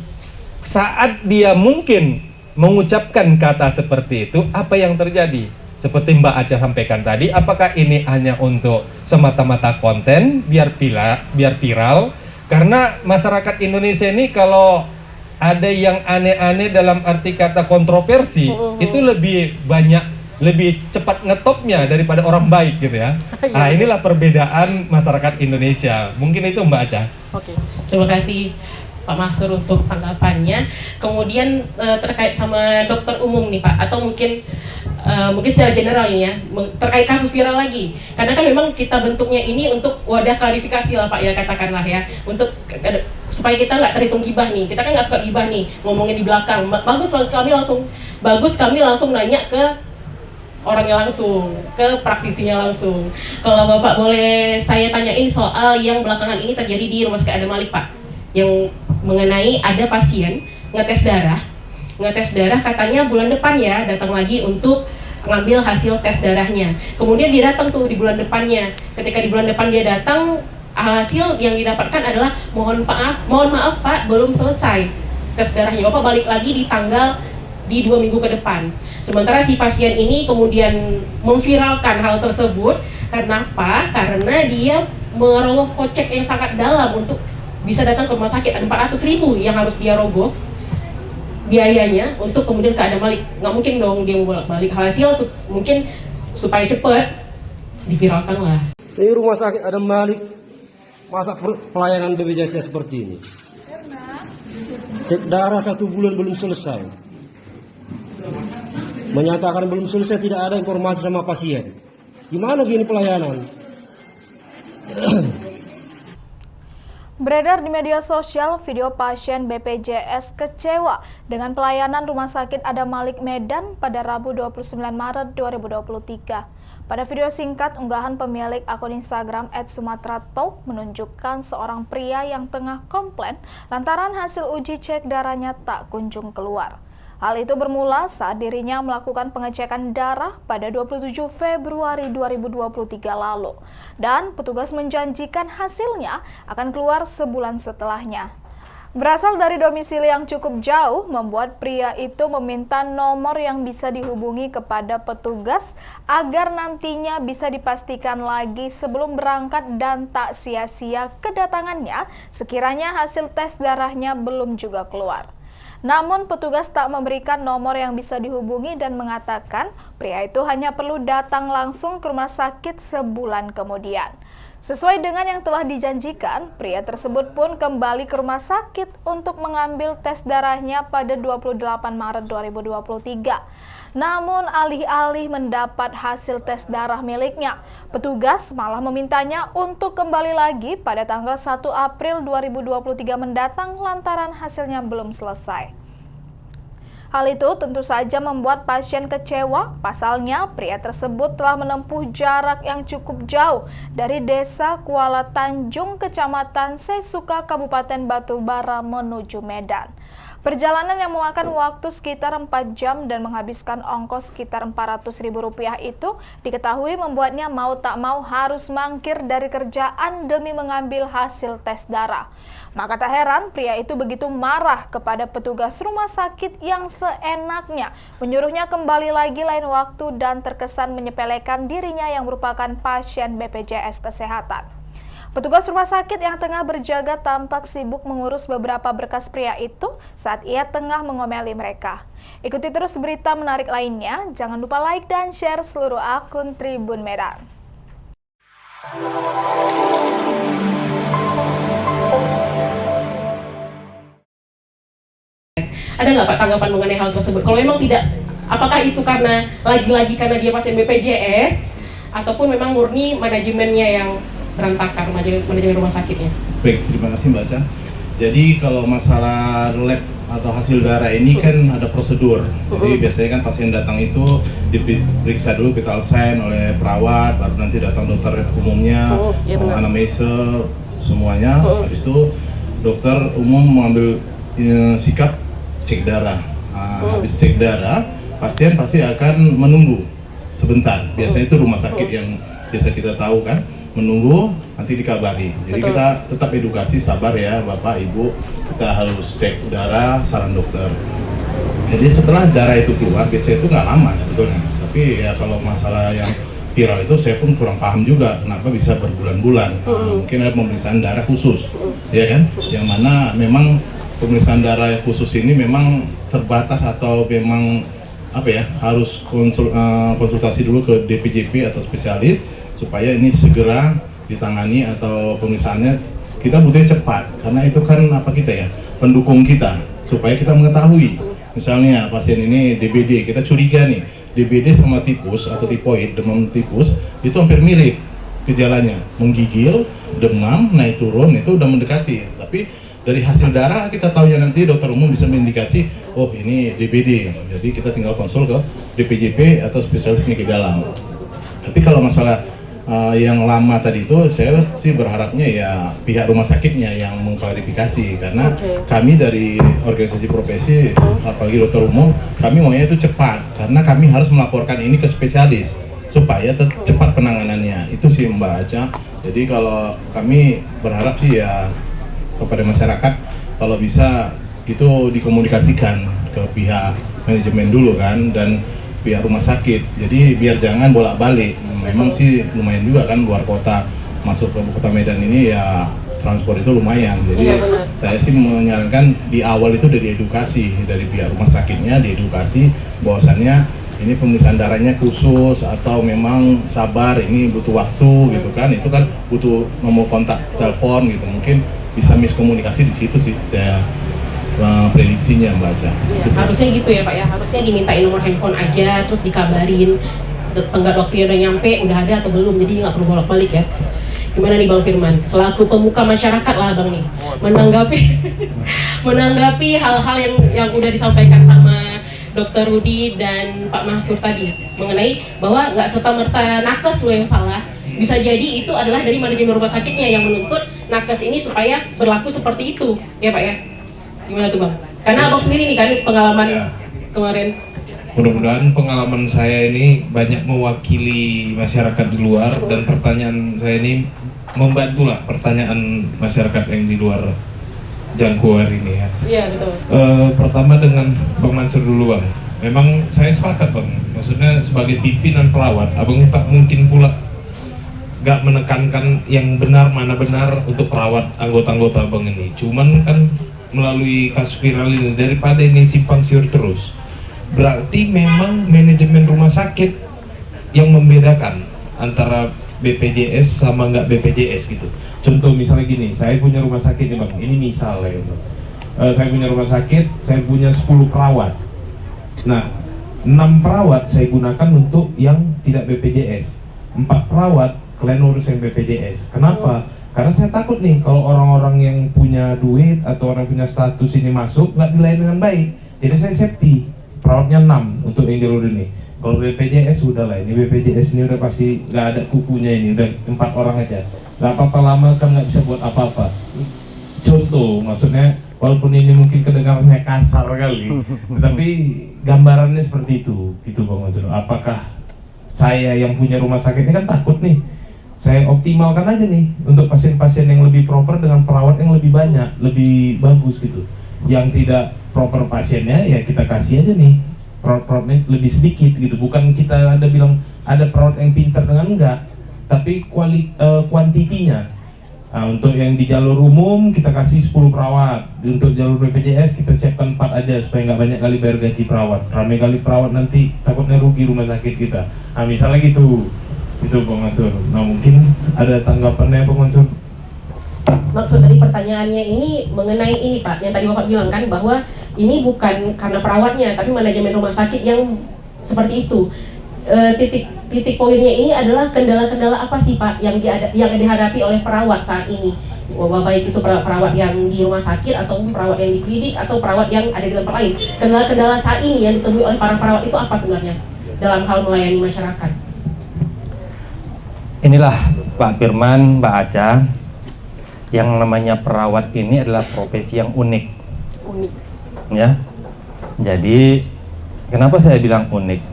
saat dia mungkin mengucapkan kata seperti itu, apa yang terjadi? Seperti Mbak Aca sampaikan tadi, apakah ini hanya untuk semata-mata konten biar viral? Karena masyarakat Indonesia ini kalau ada yang aneh-aneh dalam arti kata kontroversi, itu lebih cepat ngetopnya daripada orang baik gitu ya. Nah, inilah perbedaan masyarakat Indonesia. Mungkin itu Mbak Aca. Oke, terima kasih Pak Mahsur untuk tanggapannya. Kemudian terkait sama dokter umum nih Pak, atau mungkin secara general ini ya, terkait kasus viral lagi. Karena kan memang kita bentuknya ini untuk wadah klarifikasi lah Pak ya, katakanlah ya, untuk supaya kita nggak terhitung gibah nih. Kita kan nggak suka gibah nih, ngomongin di belakang. Bagus kami langsung nanya ke orangnya langsung, ke praktisinya langsung. Kalau Bapak boleh saya tanyain soal yang belakangan ini terjadi di Rumah Sakit Adam Malik Pak, yang mengenai ada pasien ngetes darah katanya bulan depan ya datang lagi untuk ngambil hasil tes darahnya. Kemudian dia datang tuh di bulan depannya. Ketika di bulan depan dia datang, hasil yang didapatkan adalah mohon maaf Pak, belum selesai tes darahnya. Bapak balik lagi di 2 minggu ke depan. Sementara si pasien ini kemudian memviralkan hal tersebut. Kenapa? Karena dia merogoh kocek yang sangat dalam untuk bisa datang ke rumah sakit. Ada 400.000 yang harus dia rogoh biayanya untuk kemudian ke Adam Malik. Nggak mungkin dong dia bolak-balik. Hasil mungkin supaya cepat diviralkan lah. Ini rumah sakit Adam Malik, masa pelayanan BPJS seperti ini? Cek darah 1 bulan belum selesai. Menyatakan belum selesai, tidak ada informasi sama pasien. Gimana gini pelayanan? Beredar di media sosial video pasien BPJS kecewa dengan pelayanan Rumah Sakit Adam Malik Medan pada Rabu 29 Maret 2023. Pada video singkat, unggahan pemilik akun Instagram @sumatratalk menunjukkan seorang pria yang tengah komplain lantaran hasil uji cek darahnya tak kunjung keluar. Hal itu bermula saat dirinya melakukan pengecekan darah pada 27 Februari 2023 lalu. Dan petugas menjanjikan hasilnya akan keluar sebulan setelahnya. Berasal dari domisili yang cukup jauh, membuat pria itu meminta nomor yang bisa dihubungi kepada petugas agar nantinya bisa dipastikan lagi sebelum berangkat dan tak sia-sia kedatangannya sekiranya hasil tes darahnya belum juga keluar. Namun petugas tak memberikan nomor yang bisa dihubungi dan mengatakan pria itu hanya perlu datang langsung ke rumah sakit sebulan kemudian. Sesuai dengan yang telah dijanjikan, pria tersebut pun kembali ke rumah sakit untuk mengambil tes darahnya pada 28 Maret 2023. Namun alih-alih mendapat hasil tes darah miliknya, petugas malah memintanya untuk kembali lagi pada tanggal 1 April 2023 mendatang lantaran hasilnya belum selesai. Hal itu tentu saja membuat pasien kecewa. Pasalnya, pria tersebut telah menempuh jarak yang cukup jauh dari Desa Kuala Tanjung, Kecamatan Sesuka, Kabupaten Batubara menuju Medan. Perjalanan yang memakan waktu sekitar 4 jam dan menghabiskan ongkos sekitar Rp400.000 itu diketahui membuatnya mau tak mau harus mangkir dari kerjaan demi mengambil hasil tes darah. Maka tak heran pria itu begitu marah kepada petugas rumah sakit yang seenaknya menyuruhnya kembali lagi lain waktu dan terkesan menyepelekan dirinya yang merupakan pasien BPJS Kesehatan. Petugas rumah sakit yang tengah berjaga tampak sibuk mengurus beberapa berkas pria itu saat ia tengah mengomeli mereka. Ikuti terus berita menarik lainnya, jangan lupa like dan share seluruh akun Tribun Medan. Ada nggak Pak tanggapan mengenai hal tersebut? Kalau memang tidak, apakah itu karena lagi-lagi karena dia pasien BPJS ataupun memang murni manajemennya yang berantakan, manajemen rumah sakitnya? Baik, terima kasih Mbak Cha. Jadi kalau masalah lab atau hasil darah ini kan ada prosedur. Jadi biasanya kan pasien datang itu diperiksa dulu vital sign oleh perawat, baru nanti datang dokter umumnya, anamnesa semuanya. Habis itu dokter umum mengambil sikap cek darah. Habis cek darah, pasien pasti akan menunggu sebentar. Biasanya itu rumah sakit yang biasa kita tahu kan, menunggu nanti dikabari. Jadi kita tetap edukasi, sabar ya Bapak Ibu, kita harus cek darah, saran dokter. Jadi setelah darah itu keluar, biasanya itu nggak lama sebetulnya. Tapi ya kalau masalah yang viral itu saya pun kurang paham juga kenapa bisa berbulan-bulan. Mungkin ada pemeriksaan darah khusus, ya kan? Yang mana memang pemeriksaan darah khusus ini memang terbatas atau memang apa ya, harus konsultasi dulu ke DPJP atau spesialis supaya ini segera ditangani atau pemeriksaannya kita butuhnya cepat, karena itu kan apa kita ya, pendukung kita supaya kita mengetahui misalnya pasien ini DBD, kita curiga nih DBD sama tipus atau tipoid, demam tipus itu hampir mirip gejalanya, menggigil, demam, naik turun, itu udah mendekati. Tapi dari hasil darah kita tahunya nanti dokter umum bisa mengindikasi oh ini DBD, jadi kita tinggal konsul ke DPJP atau spesialis penyakit dalam. Tapi kalau masalah yang lama tadi itu saya sih berharapnya ya pihak rumah sakitnya yang mengklarifikasi, karena kami dari organisasi profesi apalagi dokter umum kami maunya itu cepat, karena kami harus melaporkan ini ke spesialis supaya cepat penanganannya. Itu sih Mbak Aca. Jadi kalau kami berharap sih ya kepada masyarakat kalau bisa itu dikomunikasikan ke pihak manajemen dulu kan dan pihak rumah sakit, jadi biar jangan bolak-balik. Memang sih lumayan juga kan luar kota masuk ke kota Medan ini ya transport itu lumayan. Jadi saya sih menyarankan di awal itu udah diedukasi dari pihak rumah sakitnya, diedukasi bahwasannya ini pemeriksaan darahnya khusus atau memang sabar, ini butuh waktu gitu kan. Itu kan butuh nomor kontak telepon gitu, mungkin bisa miskomunikasi di situ sih saya prediksinya baca. Ya, harusnya gitu ya Pak ya, harusnya dimintain nomor handphone aja terus dikabarin tenggat waktunya udah nyampe, udah ada atau belum, jadi nggak perlu bolak-balik ya. Gimana nih Bang Firman, selaku pemuka masyarakat lah Bang nih, menanggapi hal-hal yang udah disampaikan sama Dr. Rudi dan Pak Mahsur tadi mengenai bahwa nggak serta-merta nakes lo yang salah, bisa jadi itu adalah dari manajemen rumah sakitnya yang menuntut nakes ini supaya berlaku seperti itu ya Pak ya. Gimana tuh Bang? Karena Abang sendiri nih kan pengalaman kemarin. Mudah-mudahan pengalaman saya ini banyak mewakili masyarakat di luar dan pertanyaan saya ini membantulah pertanyaan masyarakat yang di luar jangkauan ini ya. Iya betul. Pertama dengan Bang Mansur dulu Bang. Memang saya sepakat Bang. Maksudnya sebagai pimpinan perawat, Abang tak mungkin pula gak menekankan yang benar mana benar untuk perawat anggota-anggota Abang ini. Cuman kan melalui kasus viral ini daripada ini simpang siur terus. Berarti memang manajemen rumah sakit yang membedakan antara BPJS sama nggak BPJS gitu. Contoh misalnya gini, saya punya rumah sakit nih Bang, ini misalnya gitu. Saya punya rumah sakit, saya punya 10 perawat. Nah, 6 perawat saya gunakan untuk yang tidak BPJS. 4 perawat kalian urus yang BPJS. Kenapa? Karena saya takut nih kalau orang-orang yang punya duit atau orang punya status ini masuk nggak dilayani dengan baik. Jadi saya safety. perawatnya 6 untuk yang jalur ini. Kalau BPJS udah lah, ini BPJS ini udah pasti nggak ada kukunya, ini udah 4 orang aja. Nggak apa-apa lama kan nggak bisa buat apa-apa. Contoh, maksudnya walaupun ini mungkin kedengarannya kasar kali, tetapi gambarannya seperti itu, gitu Bang Mansur. Apakah saya yang punya rumah sakit ini kan takut nih, saya optimalkan aja nih untuk pasien-pasien yang lebih proper dengan perawat yang lebih banyak, lebih bagus gitu. Yang tidak proper pasiennya ya kita kasih aja nih perawat-perawatnya lebih sedikit gitu. Bukan kita ada bilang ada perawat yang pintar dengan enggak, tapi kuantitinya. Nah, untuk yang di jalur umum kita kasih 10 perawat, untuk jalur BPJS kita siapkan 4 aja supaya nggak banyak kali bayar gaji perawat. Ramai kali perawat nanti takutnya rugi rumah sakit kita. Nah misalnya gitu, itu Bang Mansur. Nah mungkin ada tanggapannya Bang Mansur? Maksud dari pertanyaannya ini mengenai ini Pak, yang tadi Bapak bilang kan bahwa ini bukan karena perawatnya, tapi manajemen rumah sakit yang seperti itu. Titik poinnya ini adalah kendala-kendala apa sih Pak yang dihadapi oleh perawat saat ini? Baik itu perawat yang di rumah sakit atau perawat yang di klinik atau perawat yang ada di tempat lain. Kendala-kendala saat ini yang ditemui oleh para perawat itu apa sebenarnya dalam hal melayani masyarakat? Inilah Pak Firman, Mbak Aca, yang namanya perawat ini adalah profesi yang unik. Unik. Ya. Jadi kenapa saya bilang unik?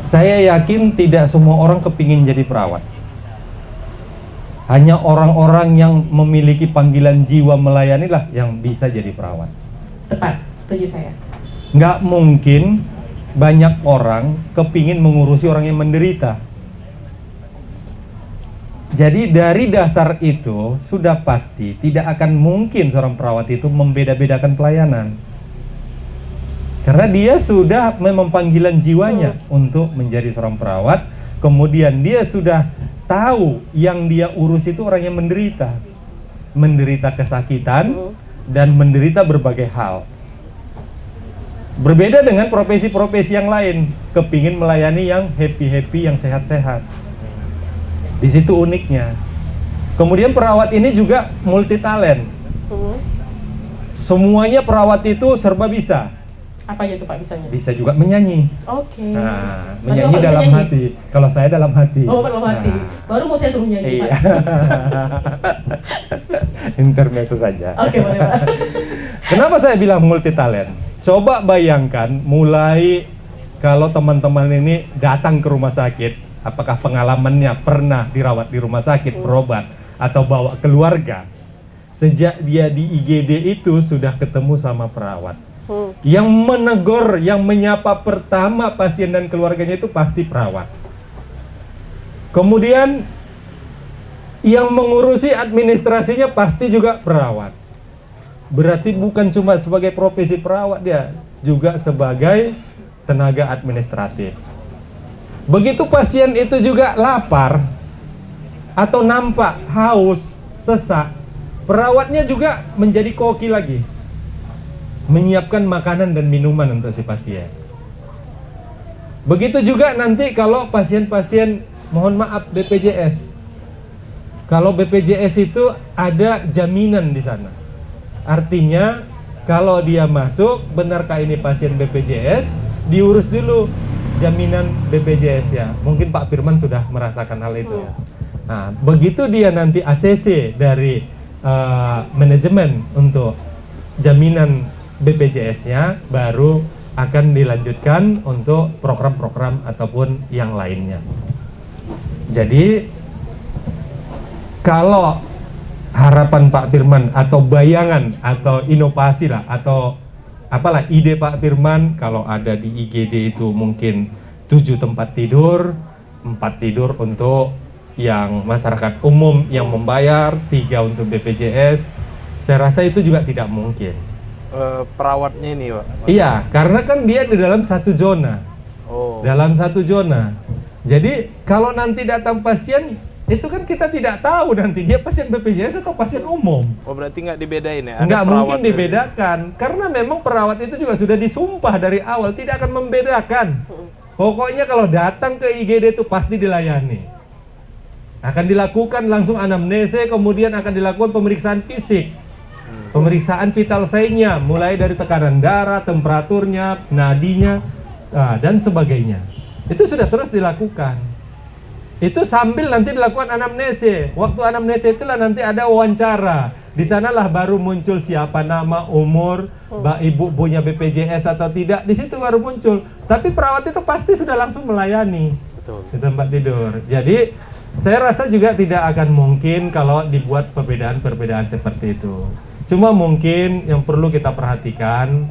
Saya yakin tidak semua orang kepingin jadi perawat. Hanya orang-orang yang memiliki panggilan jiwa melayani lah yang bisa jadi perawat. Tepat, setuju saya. Nggak mungkin banyak orang kepingin mengurusi orang yang menderita. Jadi dari dasar itu sudah pasti tidak akan mungkin seorang perawat itu membeda-bedakan pelayanan. Karena dia sudah memang panggilan jiwanya untuk menjadi seorang perawat. Kemudian dia sudah tahu yang dia urus itu orang yang menderita. Menderita kesakitan dan menderita berbagai hal. Berbeda dengan profesi-profesi yang lain, kepingin melayani yang happy-happy, yang sehat-sehat. Di situ uniknya. Kemudian perawat ini juga multi talent. Semuanya perawat itu serba bisa. Apa aja tuh Pak misalnya? Bisa juga menyanyi. Oke. Nah, menyanyi dalam hati. Kalau saya dalam hati. Oh, dalam hati. Baru mau saya suruh nyanyi, Iya. Pak. Intermezzo saja. Oke, boleh Pak. Kenapa saya bilang multi talent? Coba bayangkan mulai kalau teman-teman ini datang ke rumah sakit, apakah pengalamannya pernah dirawat di rumah sakit, berobat, atau bawa keluarga. Sejak dia di IGD itu sudah ketemu sama perawat. Yang menegur, yang menyapa pertama pasien dan keluarganya itu pasti perawat. Kemudian yang mengurusi administrasinya pasti juga perawat. Berarti bukan cuma sebagai profesi perawat dia, juga sebagai tenaga administratif. Begitu pasien itu juga lapar atau nampak haus, sesak, perawatnya juga menjadi koki lagi, menyiapkan makanan dan minuman untuk si pasien. Begitu juga nanti kalau pasien-pasien, mohon maaf, BPJS. Kalau BPJS itu ada jaminan di sana. Artinya kalau dia masuk, benarkah ini pasien BPJS, diurus dulu jaminan BPJS ya. Mungkin Pak Firman sudah merasakan hal itu. Nah, begitu dia nanti ACC dari manajemen untuk jaminan BPJS-nya, baru akan dilanjutkan untuk program-program ataupun yang lainnya. Jadi kalau harapan Pak Firman atau bayangan atau inovasi lah atau apalah ide Pak Firman, kalau ada di IGD itu mungkin 7 tempat tidur, 4 tidur untuk yang masyarakat umum yang membayar, 3 untuk BPJS, saya rasa itu juga tidak mungkin. Perawatnya ini Pak? Iya, karena kan dia di dalam satu zona. Oh. Dalam satu zona. Jadi kalau nanti datang pasien, itu kan kita tidak tahu nanti dia pasien BPJS atau pasien umum. Oh, berarti nggak dibedain ya? Nggak mungkin dibedakan, karena memang perawat itu juga sudah disumpah dari awal tidak akan membedakan. Pokoknya kalau datang ke IGD itu pasti dilayani. Akan dilakukan langsung anamnese, kemudian akan dilakukan pemeriksaan fisik. Pemeriksaan vital sign-nya, mulai dari tekanan darah, temperaturnya, nadinya, dan sebagainya. Itu sudah terus dilakukan. Itu sambil nanti dilakukan anamnese. Waktu anamnese itulah nanti ada wawancara. Di sanalah baru muncul siapa nama, umur, ibu punya BPJS atau tidak. Di situ baru muncul. Tapi perawat itu pasti sudah langsung melayani. Betul. Di tempat tidur. Jadi saya rasa juga tidak akan mungkin kalau dibuat perbedaan-perbedaan seperti itu. Cuma mungkin yang perlu kita perhatikan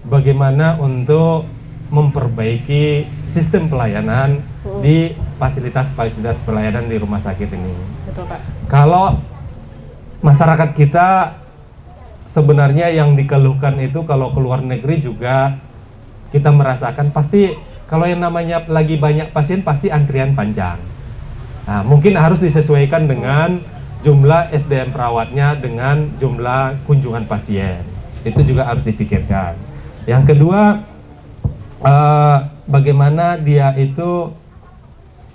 bagaimana untuk memperbaiki sistem pelayanan di fasilitas-fasilitas pelayanan di rumah sakit ini. Betul, Pak. Kalau masyarakat kita sebenarnya yang dikeluhkan itu kalau keluar negeri juga kita merasakan pasti kalau yang namanya lagi banyak pasien pasti antrian panjang. Nah, mungkin harus disesuaikan dengan jumlah SDM perawatnya dengan jumlah kunjungan pasien. Itu juga harus dipikirkan. Yang kedua, bagaimana dia itu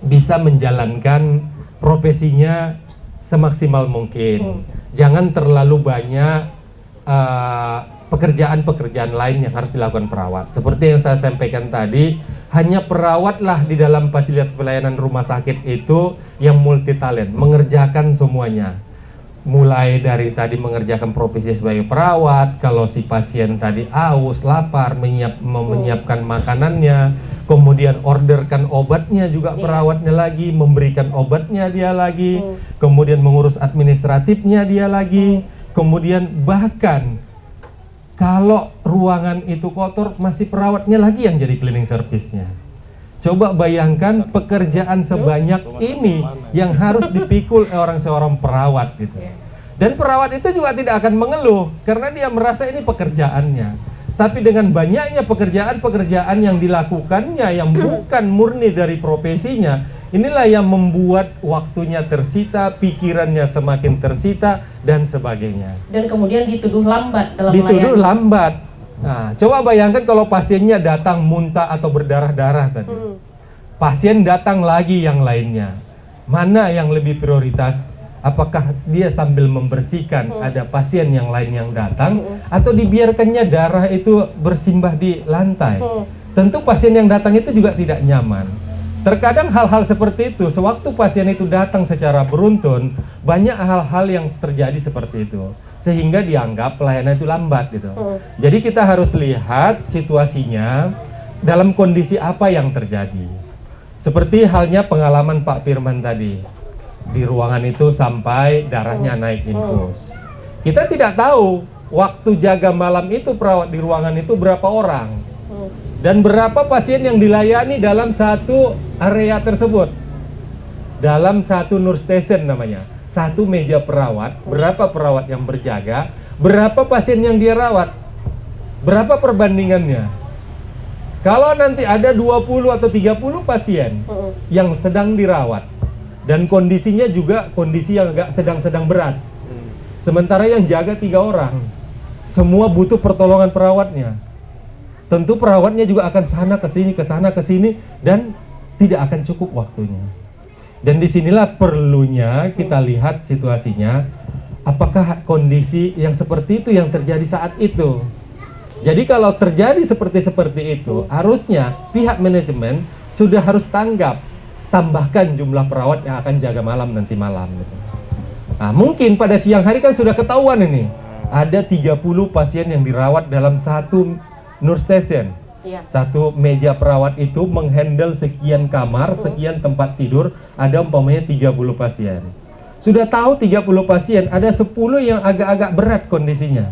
bisa menjalankan profesinya semaksimal mungkin. Jangan terlalu banyak pekerjaan-pekerjaan lain yang harus dilakukan perawat. Seperti yang saya sampaikan tadi, hanya perawatlah di dalam fasilitas pelayanan rumah sakit itu yang multi talent, mengerjakan semuanya. Mulai dari tadi mengerjakan profesi sebagai perawat, kalau si pasien tadi aus, lapar, menyiapkan makanannya, kemudian orderkan obatnya juga perawatnya lagi, memberikan obatnya dia lagi, kemudian mengurus administratifnya dia lagi, kemudian bahkan kalau ruangan itu kotor, masih perawatnya lagi yang jadi cleaning service-nya. Coba bayangkan pekerjaan sebanyak ini yang harus dipikul oleh seorang perawat gitu. Dan perawat itu juga tidak akan mengeluh karena dia merasa ini pekerjaannya. Tapi dengan banyaknya pekerjaan-pekerjaan yang dilakukannya yang bukan murni dari profesinya, inilah yang membuat waktunya tersita, pikirannya semakin tersita, dan sebagainya. Dan kemudian dituduh lambat dalam Dituduh melayani. lambat. Nah, coba bayangkan kalau pasiennya datang muntah atau berdarah-darah tadi. Pasien datang lagi yang lainnya. Mana yang lebih prioritas? Apakah dia sambil membersihkan ada pasien yang lain yang datang atau dibiarkannya darah itu bersimbah di lantai? Tentu pasien yang datang itu juga tidak nyaman. Terkadang hal-hal seperti itu, sewaktu pasien itu datang secara beruntun, banyak hal-hal yang terjadi seperti itu. Sehingga dianggap pelayanan itu lambat gitu. Jadi kita harus lihat situasinya dalam kondisi apa yang terjadi. Seperti halnya pengalaman Pak Firman tadi. Di ruangan itu sampai darahnya naik infus. Kita tidak tahu waktu jaga malam itu perawat di ruangan itu berapa orang. Dan berapa pasien yang dilayani dalam satu area tersebut. Dalam satu nurse station namanya. Satu meja perawat, berapa perawat yang berjaga, berapa pasien yang dia rawat. Berapa perbandingannya? Kalau nanti ada 20 atau 30 pasien yang sedang dirawat dan kondisinya juga kondisi yang agak sedang-sedang berat. Sementara yang jaga 3 orang. Semua butuh pertolongan perawatnya. Tentu perawatnya juga akan sana ke sini dan tidak akan cukup waktunya. Dan disinilah perlunya kita lihat situasinya, apakah kondisi yang seperti itu yang terjadi saat itu. Jadi kalau terjadi seperti itu, harusnya pihak manajemen sudah harus tanggap, tambahkan jumlah perawat yang akan jaga malam nanti malam. Gitu. Nah, mungkin pada siang hari kan sudah ketahuan ini, ada 30 pasien yang dirawat dalam satu nurse station. Satu meja perawat itu menghandle sekian kamar, sekian tempat tidur, ada umpamanya 30 pasien. Sudah tahu 30 pasien, ada 10 yang agak-agak berat kondisinya.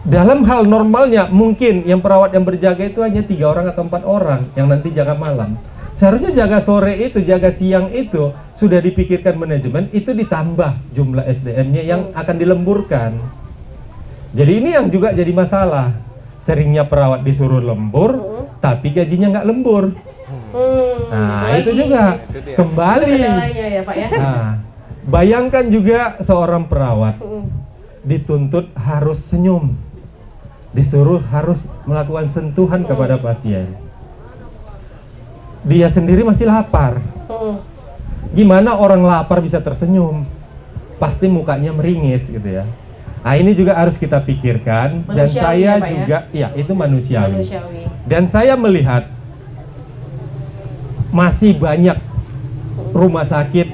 Dalam hal normalnya mungkin yang perawat yang berjaga itu hanya 3 orang atau 4 orang yang nanti jaga malam. Seharusnya jaga sore itu, jaga siang itu sudah dipikirkan manajemen, itu ditambah jumlah SDM-nya yang akan dilemburkan. Jadi ini yang juga jadi masalah. Seringnya perawat disuruh lembur, tapi gajinya nggak lembur. Nah, itu juga kembali. Ya, Pak, ya? Nah, bayangkan juga seorang perawat dituntut harus senyum, disuruh harus melakukan sentuhan kepada pasien. Dia sendiri masih lapar. Gimana orang lapar bisa tersenyum? pasti mukanya meringis gitu ya. Nah ini juga harus kita pikirkan. Dan Manusiawi saya ya, Pak, ya? juga, ya itu manusiawi. Manusiawi. Dan saya melihat masih banyak rumah sakit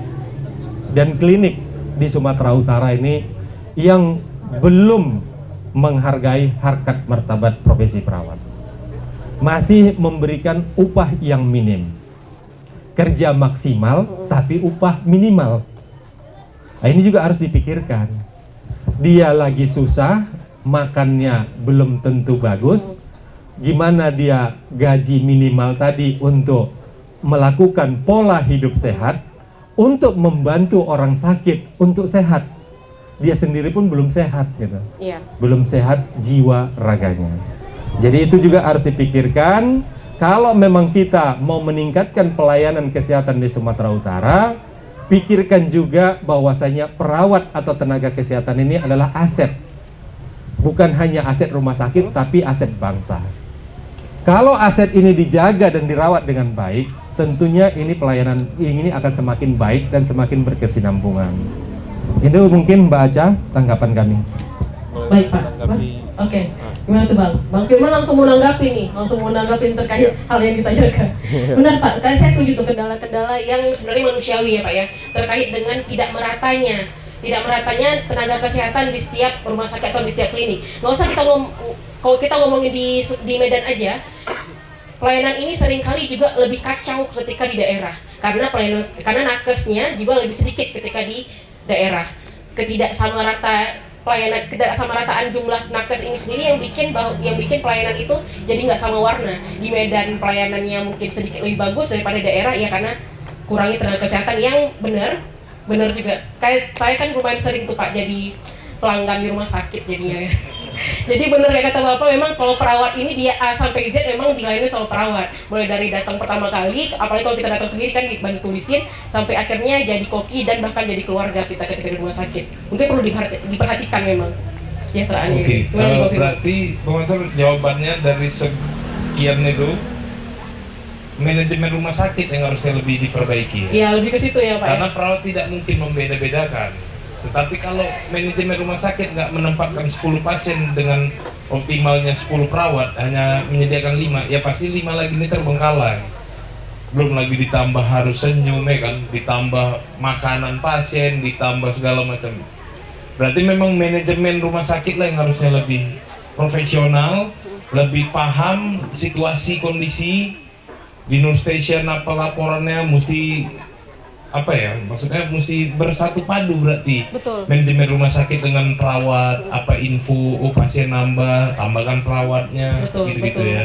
dan klinik di Sumatera Utara ini yang belum menghargai harkat martabat profesi perawat. Masih memberikan upah yang minim. Kerja maksimal tapi upah minimal. Nah, ini juga harus dipikirkan. Dia lagi susah, makannya belum tentu bagus. Gimana dia gaji minimal tadi untuk melakukan pola hidup sehat, untuk membantu orang sakit untuk sehat. Dia sendiri pun belum sehat gitu. Iya. Belum sehat jiwa raganya. Jadi itu juga harus dipikirkan. Kalau memang kita mau meningkatkan pelayanan kesehatan di Sumatera Utara, pikirkan juga bahwasanya perawat atau tenaga kesehatan ini adalah aset. Bukan hanya aset rumah sakit, tapi aset bangsa. Kalau aset ini dijaga dan dirawat dengan baik, tentunya ini pelayanan ini akan semakin baik dan semakin berkesinambungan. Itu mungkin Mbak Aca, tanggapan kami. Baik Pak. Oke. Gimana tuh Bang? Bang Firman langsung mau nanggapin nih, langsung mau nanggapin terkait hal yang ditanyakan. Benar Pak, sekali saya setuju tuh kendala-kendala yang sebenarnya manusiawi ya Pak ya, terkait dengan tidak meratanya tenaga kesehatan di setiap rumah sakit atau di setiap klinik. Nggak usah kita kalau kita ngomongin di Medan aja, pelayanan ini seringkali juga lebih kacau ketika di daerah, karena nakesnya juga lebih sedikit ketika di daerah. Ketidaksamarataan jumlah nakes ini sendiri yang bikin pelayanan itu jadi nggak sama warna. Di Medan pelayanannya mungkin sedikit lebih bagus daripada daerah ya, karena kurangnya tenaga kesehatan yang benar juga. Kayak saya kan lumayan sering tuh Pak jadi pelanggan di rumah sakit jadinya ya. Jadi benar kayak kata Bapak, memang kalau perawat ini dia A sampai Z memang dilayani sama perawat. Mulai dari datang pertama kali, apalagi kalau kita datang sendiri kan dibantu tulisin, sampai akhirnya jadi koki dan bahkan jadi keluarga kita ketika di rumah sakit. Mungkin perlu diperhatikan memang kesejahteraannya. Oke, berarti Bang Mansur jawabannya dari sekian itu, manajemen rumah sakit yang harusnya lebih diperbaiki. Iya, lebih ke situ ya Pak. Karena perawat tidak mungkin membeda-bedakan. Tetapi kalau manajemen rumah sakit nggak menempatkan 10 pasien dengan optimalnya 10 perawat, hanya menyediakan 5, ya pasti 5 lagi ini terbengkalai. Belum lagi ditambah harus senyum ya kan, ditambah makanan pasien, ditambah segala macam. Berarti memang manajemen rumah sakit lah yang harusnya lebih profesional, lebih paham situasi kondisi di nurse station, apa laporannya mesti maksudnya mesti bersatu padu berarti. Betul. Manajemen rumah sakit dengan perawat, apa info, pasien nambah, tambahkan perawatnya, gitu-gitu ya.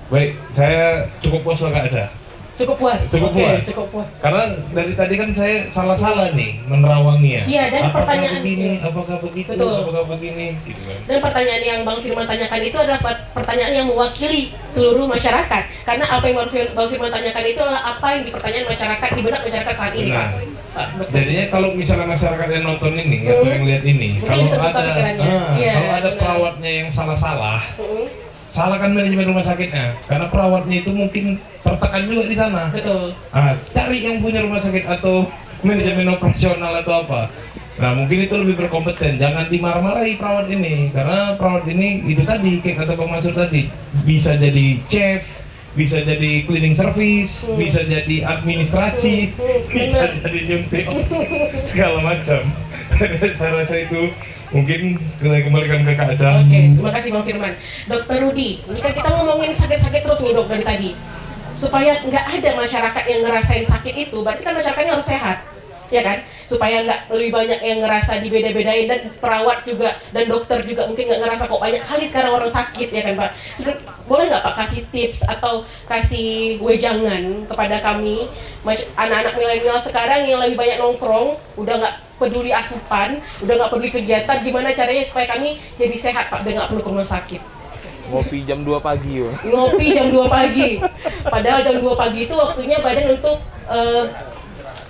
Baik, saya cukup puas lah Kak Aca. Cukup puas. Cukup Oke, puas. cukup puas. Karena dari tadi kan saya salah-salah nih menerawanginya. Iya, dan pertanyaan begini, iya. apakah begitu, Betul. apakah begini, gitu kan. Dan pertanyaan yang Bang Firman tanyakan itu adalah pertanyaan yang mewakili seluruh masyarakat. Karena apa yang Bang Firman tanyakan itu adalah apa yang dipertanyakan masyarakat, di benak masyarakat saat ini, Pak. Pak, betul. Jadinya kalau misalnya masyarakat yang nonton ini atau yang lihat ini, Mungkin kalau terbuka ada pikirannya. Iya, kalau ada benar. perawatnya yang salah-salah, salahkan manajemen rumah sakitnya, karena perawatnya itu mungkin tertekan juga di sana. Betul. Cari yang punya rumah sakit atau manajemen operasional atau apa. Nah mungkin itu lebih berkompeten. Jangan dimarah-marahi perawat ini, karena perawat ini itu tadi kayak kata Bang Mansur tadi, bisa jadi chef, bisa jadi cleaning service, bisa jadi administrasi, bisa jadi nyuntik, segala macam. Saya rasa itu mungkin kita kembalikan ke Kak Aca. Oke, terima kasih Bang Firman. Dokter Rudi, ini kan kita ngomongin sakit-sakit terus nih dok dari tadi. Supaya nggak ada masyarakat yang ngerasain sakit itu, berarti kan masyarakatnya harus sehat, ya kan? Supaya nggak lebih banyak yang ngerasa dibeda-bedain, dan perawat juga dan dokter juga mungkin nggak ngerasa kok banyak kali sekarang orang sakit, ya kan Pak? Boleh nggak Pak kasih tips atau kasih wejangan kepada kami anak-anak milenial sekarang yang lebih banyak nongkrong, udah nggak peduli asupan, udah nggak peduli kegiatan, gimana caranya supaya kami jadi sehat Pak dan nggak perlu ke rumah sakit? Ngopi jam 2 pagi yo. Ngopi jam 2 pagi. Padahal jam 2 pagi itu waktunya badan untuk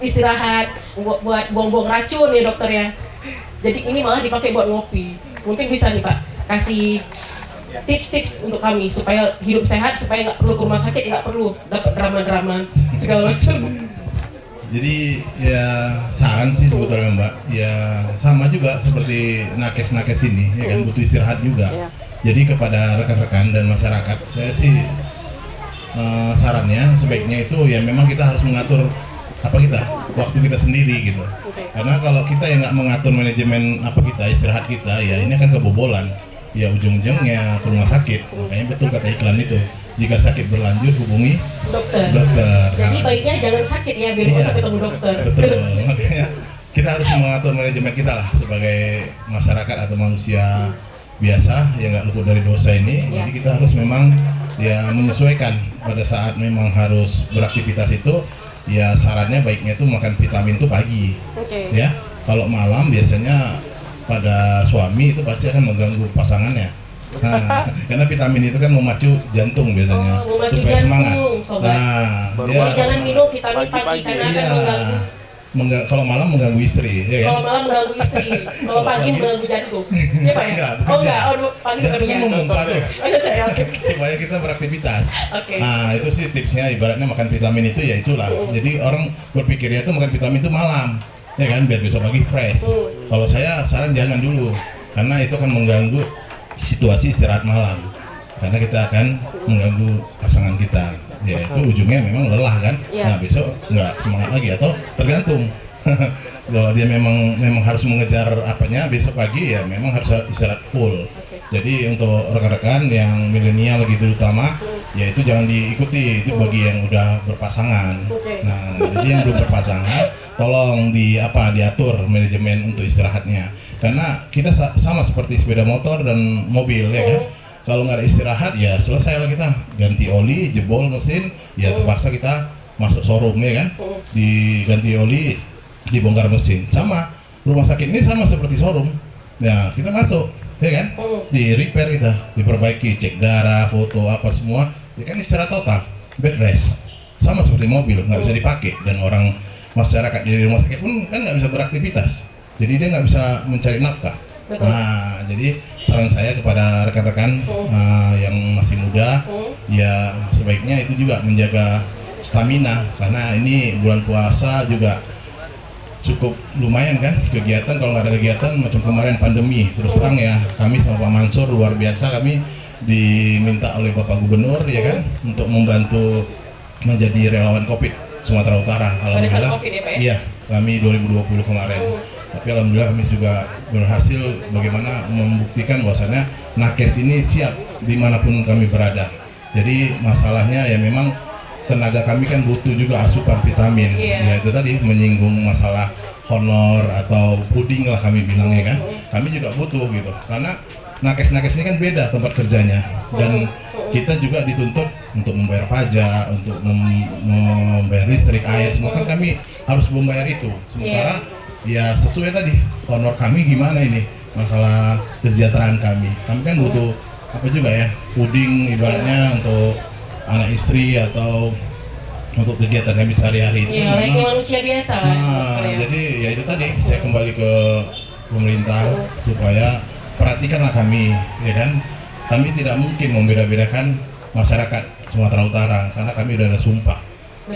istirahat, buat buang-buang racun ya dokter ya. Jadi ini malah dipakai buat ngopi. Mungkin bisa nih Pak kasih tips-tips untuk kami supaya hidup sehat, supaya nggak perlu ke rumah sakit, nggak perlu dapat drama-drama segala macam. Jadi ya saran sih sebetulnya Mbak, ya sama juga seperti nakes-nakes ini, ya kan butuh istirahat juga. Iya. Jadi kepada rekan-rekan dan masyarakat, saya sih sarannya sebaiknya itu ya memang kita harus mengatur waktu kita sendiri gitu. Karena kalau kita yang nggak mengatur manajemen istirahat kita, ya ini akan kebobolan. Ya ujung-ujungnya ke rumah sakit. Makanya betul kata iklan itu. Jika sakit berlanjut hubungi Dokter. Jadi baiknya jangan sakit ya biar Iya. bisa ketemu dokter. Betul, makanya kita harus mengatur manajemen kita lah sebagai masyarakat atau manusia biasa yang nggak luput dari dosa ini. Ya. Jadi kita harus memang ya menyesuaikan pada saat memang harus beraktivitas itu. Ya sarannya baiknya itu makan vitamin itu pagi. Oke. Ya, kalau malam biasanya pada suami itu pasti akan mengganggu pasangannya. Nah, karena vitamin itu kan memacu jantung biasanya Oh, memacu supaya semangat. jantung, sobat. Nah, Baru dia Jadi jangan minum vitamin pagi Pagi-pagi. karena akan iya, mengganggu. kalau malam mengganggu istri, ya kan? Kalau malam mengganggu istri, kalau pagi mengganggu jantung. Iya Pak ya? Enggak, Oh bekerja. enggak, pagi Jantung bekerja. kan memompa tuh, Oh iya saya oke. supaya kita beraktivitas. Oke. Nah, itu sih tipsnya, ibaratnya makan vitamin itu ya itulah. Jadi orang berpikirnya itu makan vitamin itu malam, ya kan? Biar besok pagi fresh. Kalau saya saran jangan dulu, karena itu akan mengganggu situasi istirahat malam. Karena kita akan mengganggu pasangan kita. Ya itu ujungnya memang lelah kan. Iya. Nah besok nggak semangat lagi atau tergantung. Kalau dia memang harus mengejar apanya besok pagi ya memang harus istirahat full. Jadi untuk rekan-rekan yang milenial gitu terutama, ya itu jangan diikuti, itu bagi yang udah berpasangan. Oke. Nah, jadi yang belum berpasangan, tolong diatur manajemen untuk istirahatnya. Karena kita sama seperti sepeda motor dan mobil ya kan. Kalau nggak ada istirahat ya selesai lah kita, ganti oli, jebol mesin, ya terpaksa kita masuk showroom ya kan, diganti oli, dibongkar mesin. Sama rumah sakit ini sama seperti showroom, ya kita masuk ya kan, di repair kita, diperbaiki, cek darah, foto apa semua, ya kan istirahat total, bed rest. Sama seperti mobil, nggak bisa dipakai, dan orang masyarakat di rumah sakit pun kan nggak bisa beraktivitas, jadi dia nggak bisa mencari nafkah. Betul. Nah, jadi saran saya kepada rekan-rekan yang masih muda, ya sebaiknya itu juga menjaga stamina, karena ini bulan puasa juga cukup lumayan kan kegiatan. Kalau nggak ada kegiatan macam kemarin pandemi, terus terang ya kami sama Pak Mansur luar biasa, kami diminta oleh Bapak Gubernur ya kan untuk membantu menjadi relawan COVID Sumatera Utara. Alhamdulillah. COVID ya, Pak, ya? Iya, kami 2020 kemarin. Tapi alhamdulillah kami juga berhasil bagaimana membuktikan bahwasannya nakes ini siap dimanapun kami berada. Jadi masalahnya ya memang tenaga kami kan butuh juga asupan vitamin. Ya itu tadi menyinggung masalah honor atau puding lah kami bilangnya kan. Kami juga butuh gitu. Karena nakes-nakes ini kan beda tempat kerjanya, dan kita juga dituntut untuk membayar pajak, untuk membayar listrik, air, semua kan kami harus membayar itu. Sementara ya sesuai tadi honor kami gimana ini masalah kesejahteraan kami kan butuh apa juga ya, puding ibaratnya untuk anak istri atau untuk kegiatan kami sehari-hari itu. Iya, layaknya manusia biasa lah. Nah, jadi ya itu tadi saya kembali ke pemerintah supaya perhatikanlah kami, ya kan. Kami tidak mungkin membeda-bedakan masyarakat Sumatera Utara karena kami udah ada sumpah.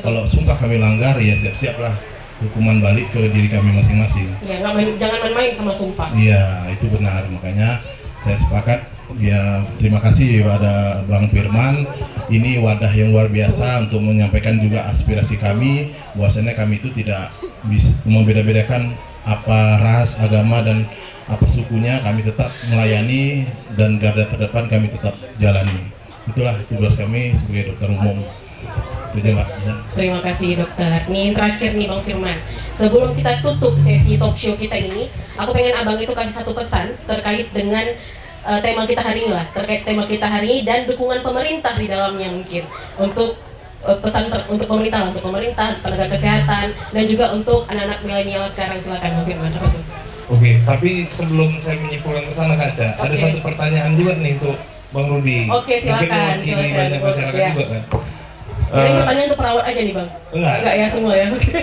Kalau sumpah kami langgar ya siap-siaplah hukuman balik ke diri kami masing-masing. Ya, jangan main-main sama sumpah. Iya, itu benar. Makanya saya sepakat. Ya, terima kasih pada Bang Firman. Ini wadah yang luar biasa untuk menyampaikan juga aspirasi kami. Bahwasanya kami itu tidak bisa membeda-bedakan apa ras, agama dan apa sukunya. Kami tetap melayani dan garda terdepan kami tetap jalani. Itulah tugas kami sebagai dokter umum. Itu Mbak. Terima kasih dokter. Nih terakhir nih Bang Firman. Sebelum kita tutup sesi talk show kita ini, aku pengen abang itu kasih satu pesan terkait dengan tema kita hari ini lah, terkait tema kita hari ini dan dukungan pemerintah di dalamnya mungkin untuk pesan untuk pemerintah, tenaga kesehatan dan juga untuk anak-anak milenial sekarang. Silakan Bang Firman. Oke, tapi sebelum saya menyimpulkan ke sana Kaca, ada Oke. satu pertanyaan juga nih untuk Bang Rudi. Oke, silakan, Mungkin mewakili silakan. banyak masyarakat Ya. juga kan. Jadi pertanyaan untuk perawat aja nih Bang. Enggak. Enggak ya semua ya. Oke.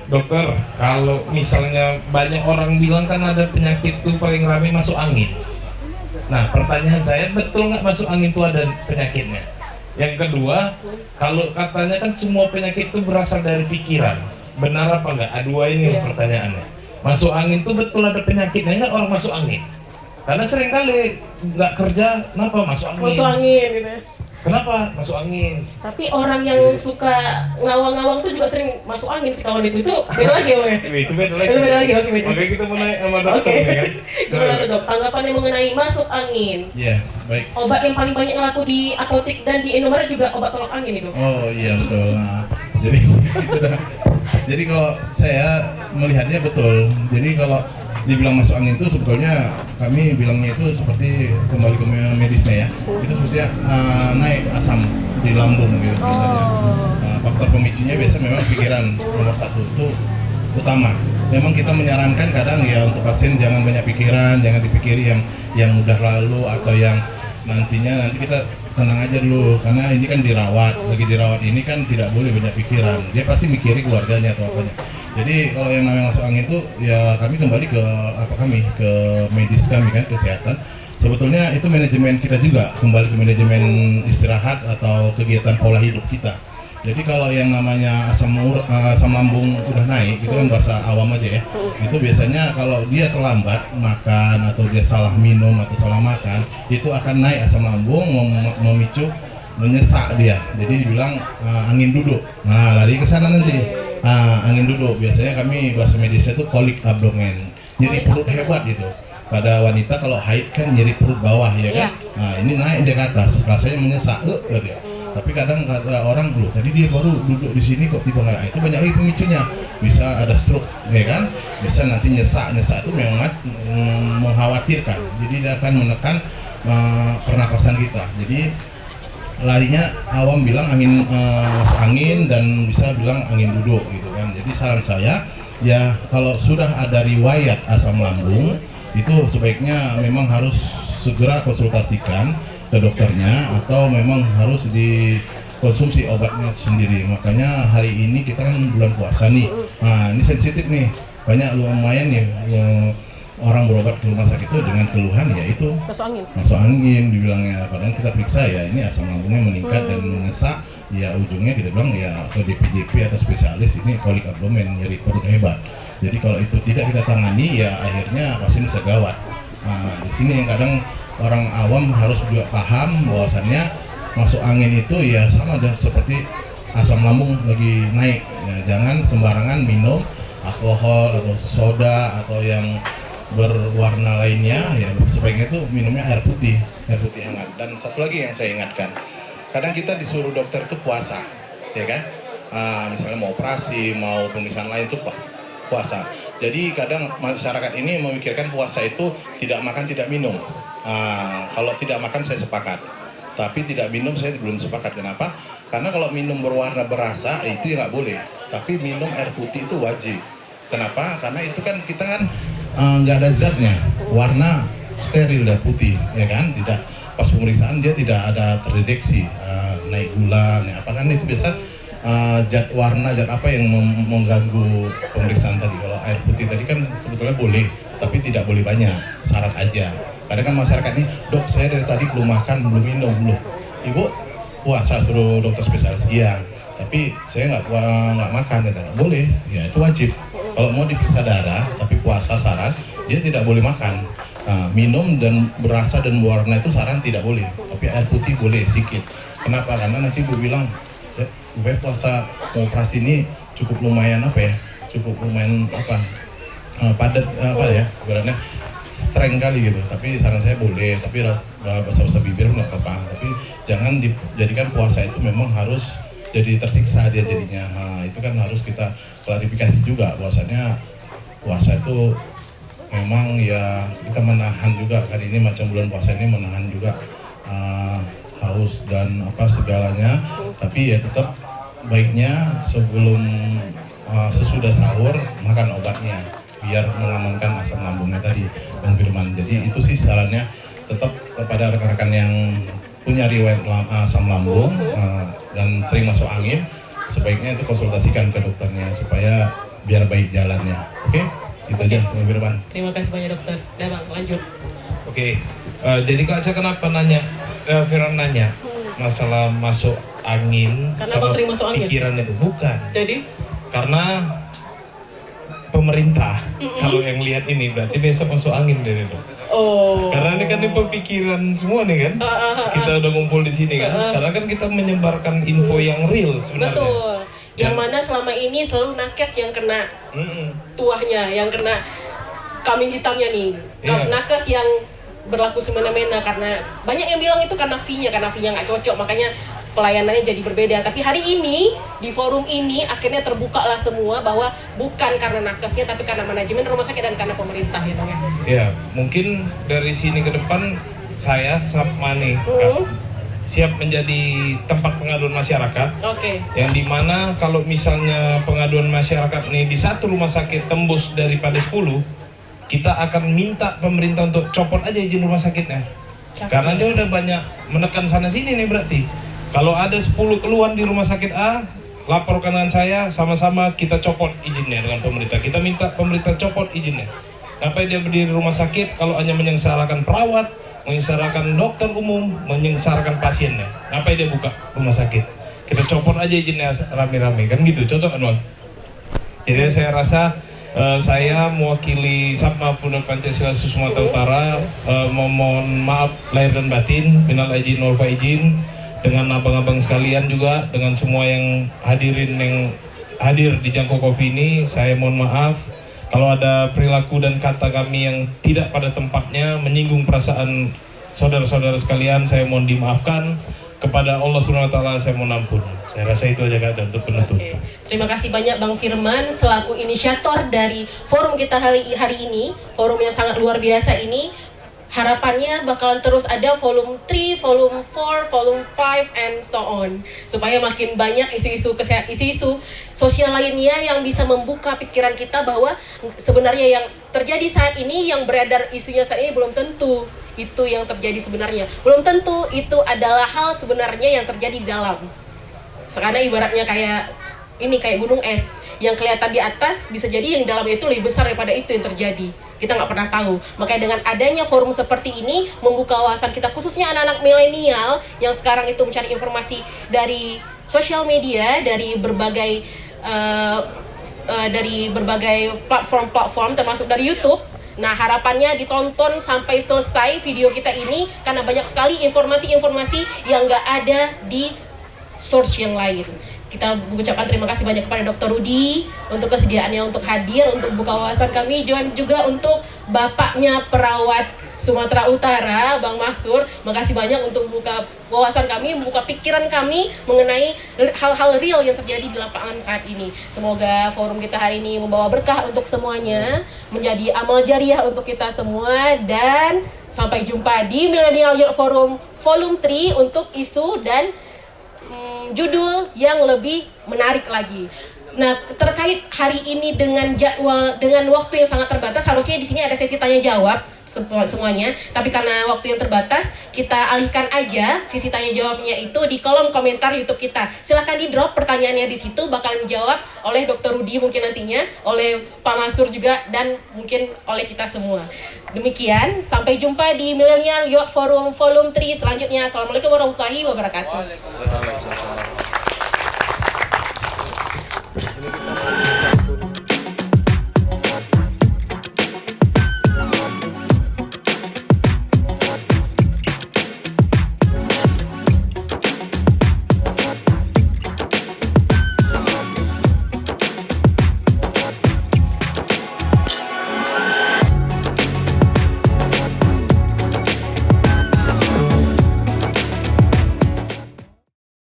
Dokter, kalau misalnya banyak orang bilang kan ada penyakit tuh paling ramai masuk angin. Nah, pertanyaan saya, betul nggak masuk angin itu ada penyakitnya? Yang kedua, kalau katanya kan semua penyakit itu berasal dari pikiran. benar apa enggak? A2 ini pertanyaannya. Masuk angin tuh betul ada penyakitnya enggak orang masuk angin? Karena sering kali nggak kerja, kenapa masuk angin? Masuk angin gitu. Kenapa masuk angin? Tapi orang yang suka ngawang-ngawang tuh juga sering masuk angin sih kawan itu beda lagi ya. Itu beda lagi. Itu beda lagi, oke beda. Makanya kita mau naik sama dokter nih kan. Gimana tuh dok? Tanggapannya mengenai masuk angin. Ya, baik. Obat yang paling banyak laku di apotek dan di Indomaret juga obat tolak angin itu. Oh iya betul. Nah, jadi kalau saya melihatnya betul. Jadi kalau dibilang masuk angin itu sebetulnya kami bilangnya itu seperti kembali ke medisnya ya. Itu sebetulnya naik asam di lambung gitu biasanya. Faktor pemicunya biasa memang pikiran nomor satu itu utama. Memang kita menyarankan kadang ya untuk pasien jangan banyak pikiran, jangan dipikiri yang udah lalu atau yang nanti kita tenang aja dulu karena ini kan lagi dirawat ini kan tidak boleh banyak pikiran. Dia pasti mikirin keluarganya atau apanya. Jadi kalau yang namanya masuk angin itu ya kami kembali ke ke medis kami kan, kesehatan. Sebetulnya itu manajemen kita juga, kembali ke manajemen istirahat atau kegiatan pola hidup kita. Jadi kalau yang namanya asam lambung udah naik, itu kan bahasa awam aja ya. Itu biasanya kalau dia terlambat makan atau dia salah minum atau salah makan, itu akan naik asam lambung, memicu menyesak dia. Jadi dibilang angin duduk. Nah, lari ke sana nanti. Angin duduk. Biasanya kami bahasa medisnya itu kolik abdomen. Nyeri perut hebat gitu. Pada wanita kalau haid kan nyeri perut bawah ya kan. Nah, ini naik dia ke atas, rasanya menyesak gitu ya. Tapi kadang kata orang, loh tadi dia baru duduk di sini kok tiba nggak, itu banyak lagi pemicunya. Bisa ada stroke, ya kan? Bisa nanti nyesak itu memang mengkhawatirkan. Jadi dia akan menekan pernapasan kita. Jadi larinya awam bilang angin dan bisa bilang angin duduk gitu kan. Jadi saran saya ya kalau sudah ada riwayat asam lambung itu sebaiknya memang harus segera konsultasikan ke dokternya atau memang harus dikonsumsi obatnya sendiri. Makanya hari ini kita kan bulan puasa nih. Nah, ini sensitif nih. Banyak lumayan nih orang berobat ke rumah sakit itu dengan keluhan yaitu masuk angin dibilangnya. Padahal kita periksa ya ini asam lambungnya meningkat dan menyesak. Ya ujungnya kita bilang ya ke DPJP atau spesialis ini kolik abdomen, nyeri perut hebat. Jadi kalau itu tidak kita tangani ya akhirnya pasien bisa gawat. Nah, di sini yang kadang orang awam harus juga paham bahwasannya masuk angin itu ya sama dan seperti asam lambung lagi naik. Ya, jangan sembarangan minum alkohol atau soda atau yang berwarna lainnya. Ya sebaiknya itu minumnya air putih hangat. Dan satu lagi yang saya ingatkan, kadang kita disuruh dokter itu puasa, ya kan? Misalnya mau operasi, mau pemeriksaan lain itu puasa. Jadi kadang masyarakat ini memikirkan puasa itu tidak makan, tidak minum. Kalau tidak makan saya sepakat, tapi tidak minum saya belum sepakat. Kenapa? Karena kalau minum berwarna berasa itu nggak boleh. Tapi minum air putih itu wajib. Kenapa? Karena itu kan kita kan nggak ada zatnya, warna steril dan putih, ya kan? Tidak pas pemeriksaan dia tidak ada terdeteksi naik gula, apa kan itu biasa. Zat warna, zat apa yang mengganggu pemeriksaan tadi. Kalau air putih tadi kan sebetulnya boleh, tapi tidak boleh banyak, syarat aja. Kadang kan masyarakat ini, dok saya dari tadi belum makan, belum minum, belum. Ibu puasa suruh dokter spesialis, iya. Tapi saya nggak makan, ya boleh, ya itu wajib. Kalau mau diperiksa darah, tapi puasa saran, dia tidak boleh makan. Minum dan berasa dan berwarna itu saran tidak boleh, tapi air putih boleh sedikit. Kenapa? Karena nanti ibu bilang, gue puasa mau operasi ini cukup lumayan padat ya, ibaratnya streng kali gitu. Tapi saran saya boleh, tapi basa-basa bibir nggak apa-apa. Tapi jangan dijadikan puasa itu memang harus jadi tersiksa dia jadinya. Nah, itu kan harus kita klarifikasi juga bahwasanya puasa itu memang ya kita menahan juga. Kali ini macam bulan puasa ini menahan juga haus dan apa segalanya, tapi ya tetap baiknya sebelum sesudah sahur makan obatnya biar mengamankan asam lambungnya tadi dan firman. Jadi itu sih sarannya tetap kepada rekan-rekan yang punya riwayat asam lambung dan sering masuk angin, sebaiknya itu konsultasikan ke dokternya supaya biar baik jalannya. Oke? Itu aja Bang Firman. Terima kasih banyak dokter. Udah Bang, lanjut. Oke, jadi Kak Aca kenapa nanya? Firman nanya masalah masuk angin karena sama sering masuk angin? pikiran itu bukan. Jadi Karena pemerintah kalau yang lihat ini berarti besok masuk angin deh Dok. Oh. Karena ini kan ini pemikiran semua nih kan. Kita udah ngumpul di sini kan. Karena kan kita menyebarkan info yang real sebenarnya. Betul. Yang mana selama ini selalu nakes yang kena tuahnya, yang kena kambing hitamnya nih. Iya. Nakes yang berlaku semena-mena karena banyak yang bilang itu karena fee-nya nggak cocok, makanya pelayanannya jadi berbeda. Tapi hari ini di forum ini akhirnya terbuka lah semua bahwa bukan karena nakesnya tapi karena manajemen rumah sakit dan karena pemerintah gitu ya. Ya, mungkin dari sini ke depan saya sama nih siap menjadi tempat pengaduan masyarakat. Oke. Yang dimana kalau misalnya pengaduan masyarakat nih di satu rumah sakit tembus daripada 10, kita akan minta pemerintah untuk copot aja izin rumah sakitnya. Karena dia udah banyak menekan sana sini nih berarti. Kalau ada 10 keluhan di rumah sakit A, laporkan dengan saya, sama-sama kita copot izinnya dengan pemerintah. Kita minta pemerintah copot izinnya. Sampai dia berdiri rumah sakit, kalau hanya menyengsarakan perawat, menyengsarakan dokter umum, menyengsarakan pasiennya. Sampai dia buka rumah sakit. Kita copot aja izinnya rame-rame, kan gitu, cocok kan Bang? Jadi saya rasa saya mewakili Sabma Pemuda Pancasila Sumatera Utara mohon maaf lahir dan batin, minal aidin wal faizin, dengan abang-abang sekalian juga, dengan semua yang hadirin yang hadir di Jangkau Coffee ini. Saya mohon maaf kalau ada perilaku dan kata kami yang tidak pada tempatnya, menyinggung perasaan saudara-saudara sekalian. Saya mohon dimaafkan. Kepada Allah SWT saya mohon ampun. Saya rasa itu aja Kak untuk penutup. Oke. Terima kasih banyak Bang Firman selaku inisiator dari forum kita hari ini, forum yang sangat luar biasa ini. Harapannya bakalan terus ada volume 3, volume 4, volume 5, and so on. Supaya makin banyak isu-isu sosial lainnya yang bisa membuka pikiran kita bahwa sebenarnya yang terjadi saat ini, yang beredar isunya saat ini belum tentu itu yang terjadi sebenarnya. Belum tentu itu adalah hal sebenarnya yang terjadi di dalam. Sekarang ibaratnya kayak gunung es. Yang kelihatan di atas bisa jadi yang di dalam itu lebih besar daripada itu yang terjadi. Kita nggak pernah tahu. Makanya dengan adanya forum seperti ini membuka wawasan kita, khususnya anak-anak milenial yang sekarang itu mencari informasi dari sosial media, dari berbagai platform termasuk dari YouTube. Nah, harapannya ditonton sampai selesai video kita ini karena banyak sekali informasi-informasi yang nggak ada di source yang lain. Kita mengucapkan terima kasih banyak kepada Dr. Rudi untuk kesediaannya untuk hadir, untuk buka wawasan kami, juga untuk bapaknya perawat Sumatera Utara, Bang Maksur. Makasih banyak untuk membuka wawasan kami, membuka pikiran kami mengenai hal-hal real yang terjadi di lapangan saat ini. Semoga forum kita hari ini membawa berkah untuk semuanya, menjadi amal jariah untuk kita semua, dan sampai jumpa di Millennial Youth Forum Volume 3 untuk isu dan judul yang lebih menarik lagi. Nah, terkait hari ini dengan jadwal, dengan waktu yang sangat terbatas, harusnya di sini ada sesi tanya jawab semuanya. Tapi karena waktu yang terbatas, kita alihkan aja sesi tanya jawabnya itu di kolom komentar YouTube kita. Silahkan di drop pertanyaannya di situ, bakalan dijawab oleh Dr. Rudi mungkin nantinya, oleh Pak Mansur juga, dan mungkin oleh kita semua. Demikian, sampai jumpa di Millennial Youth Forum Volume 3 selanjutnya. Assalamualaikum warahmatullahi wabarakatuh.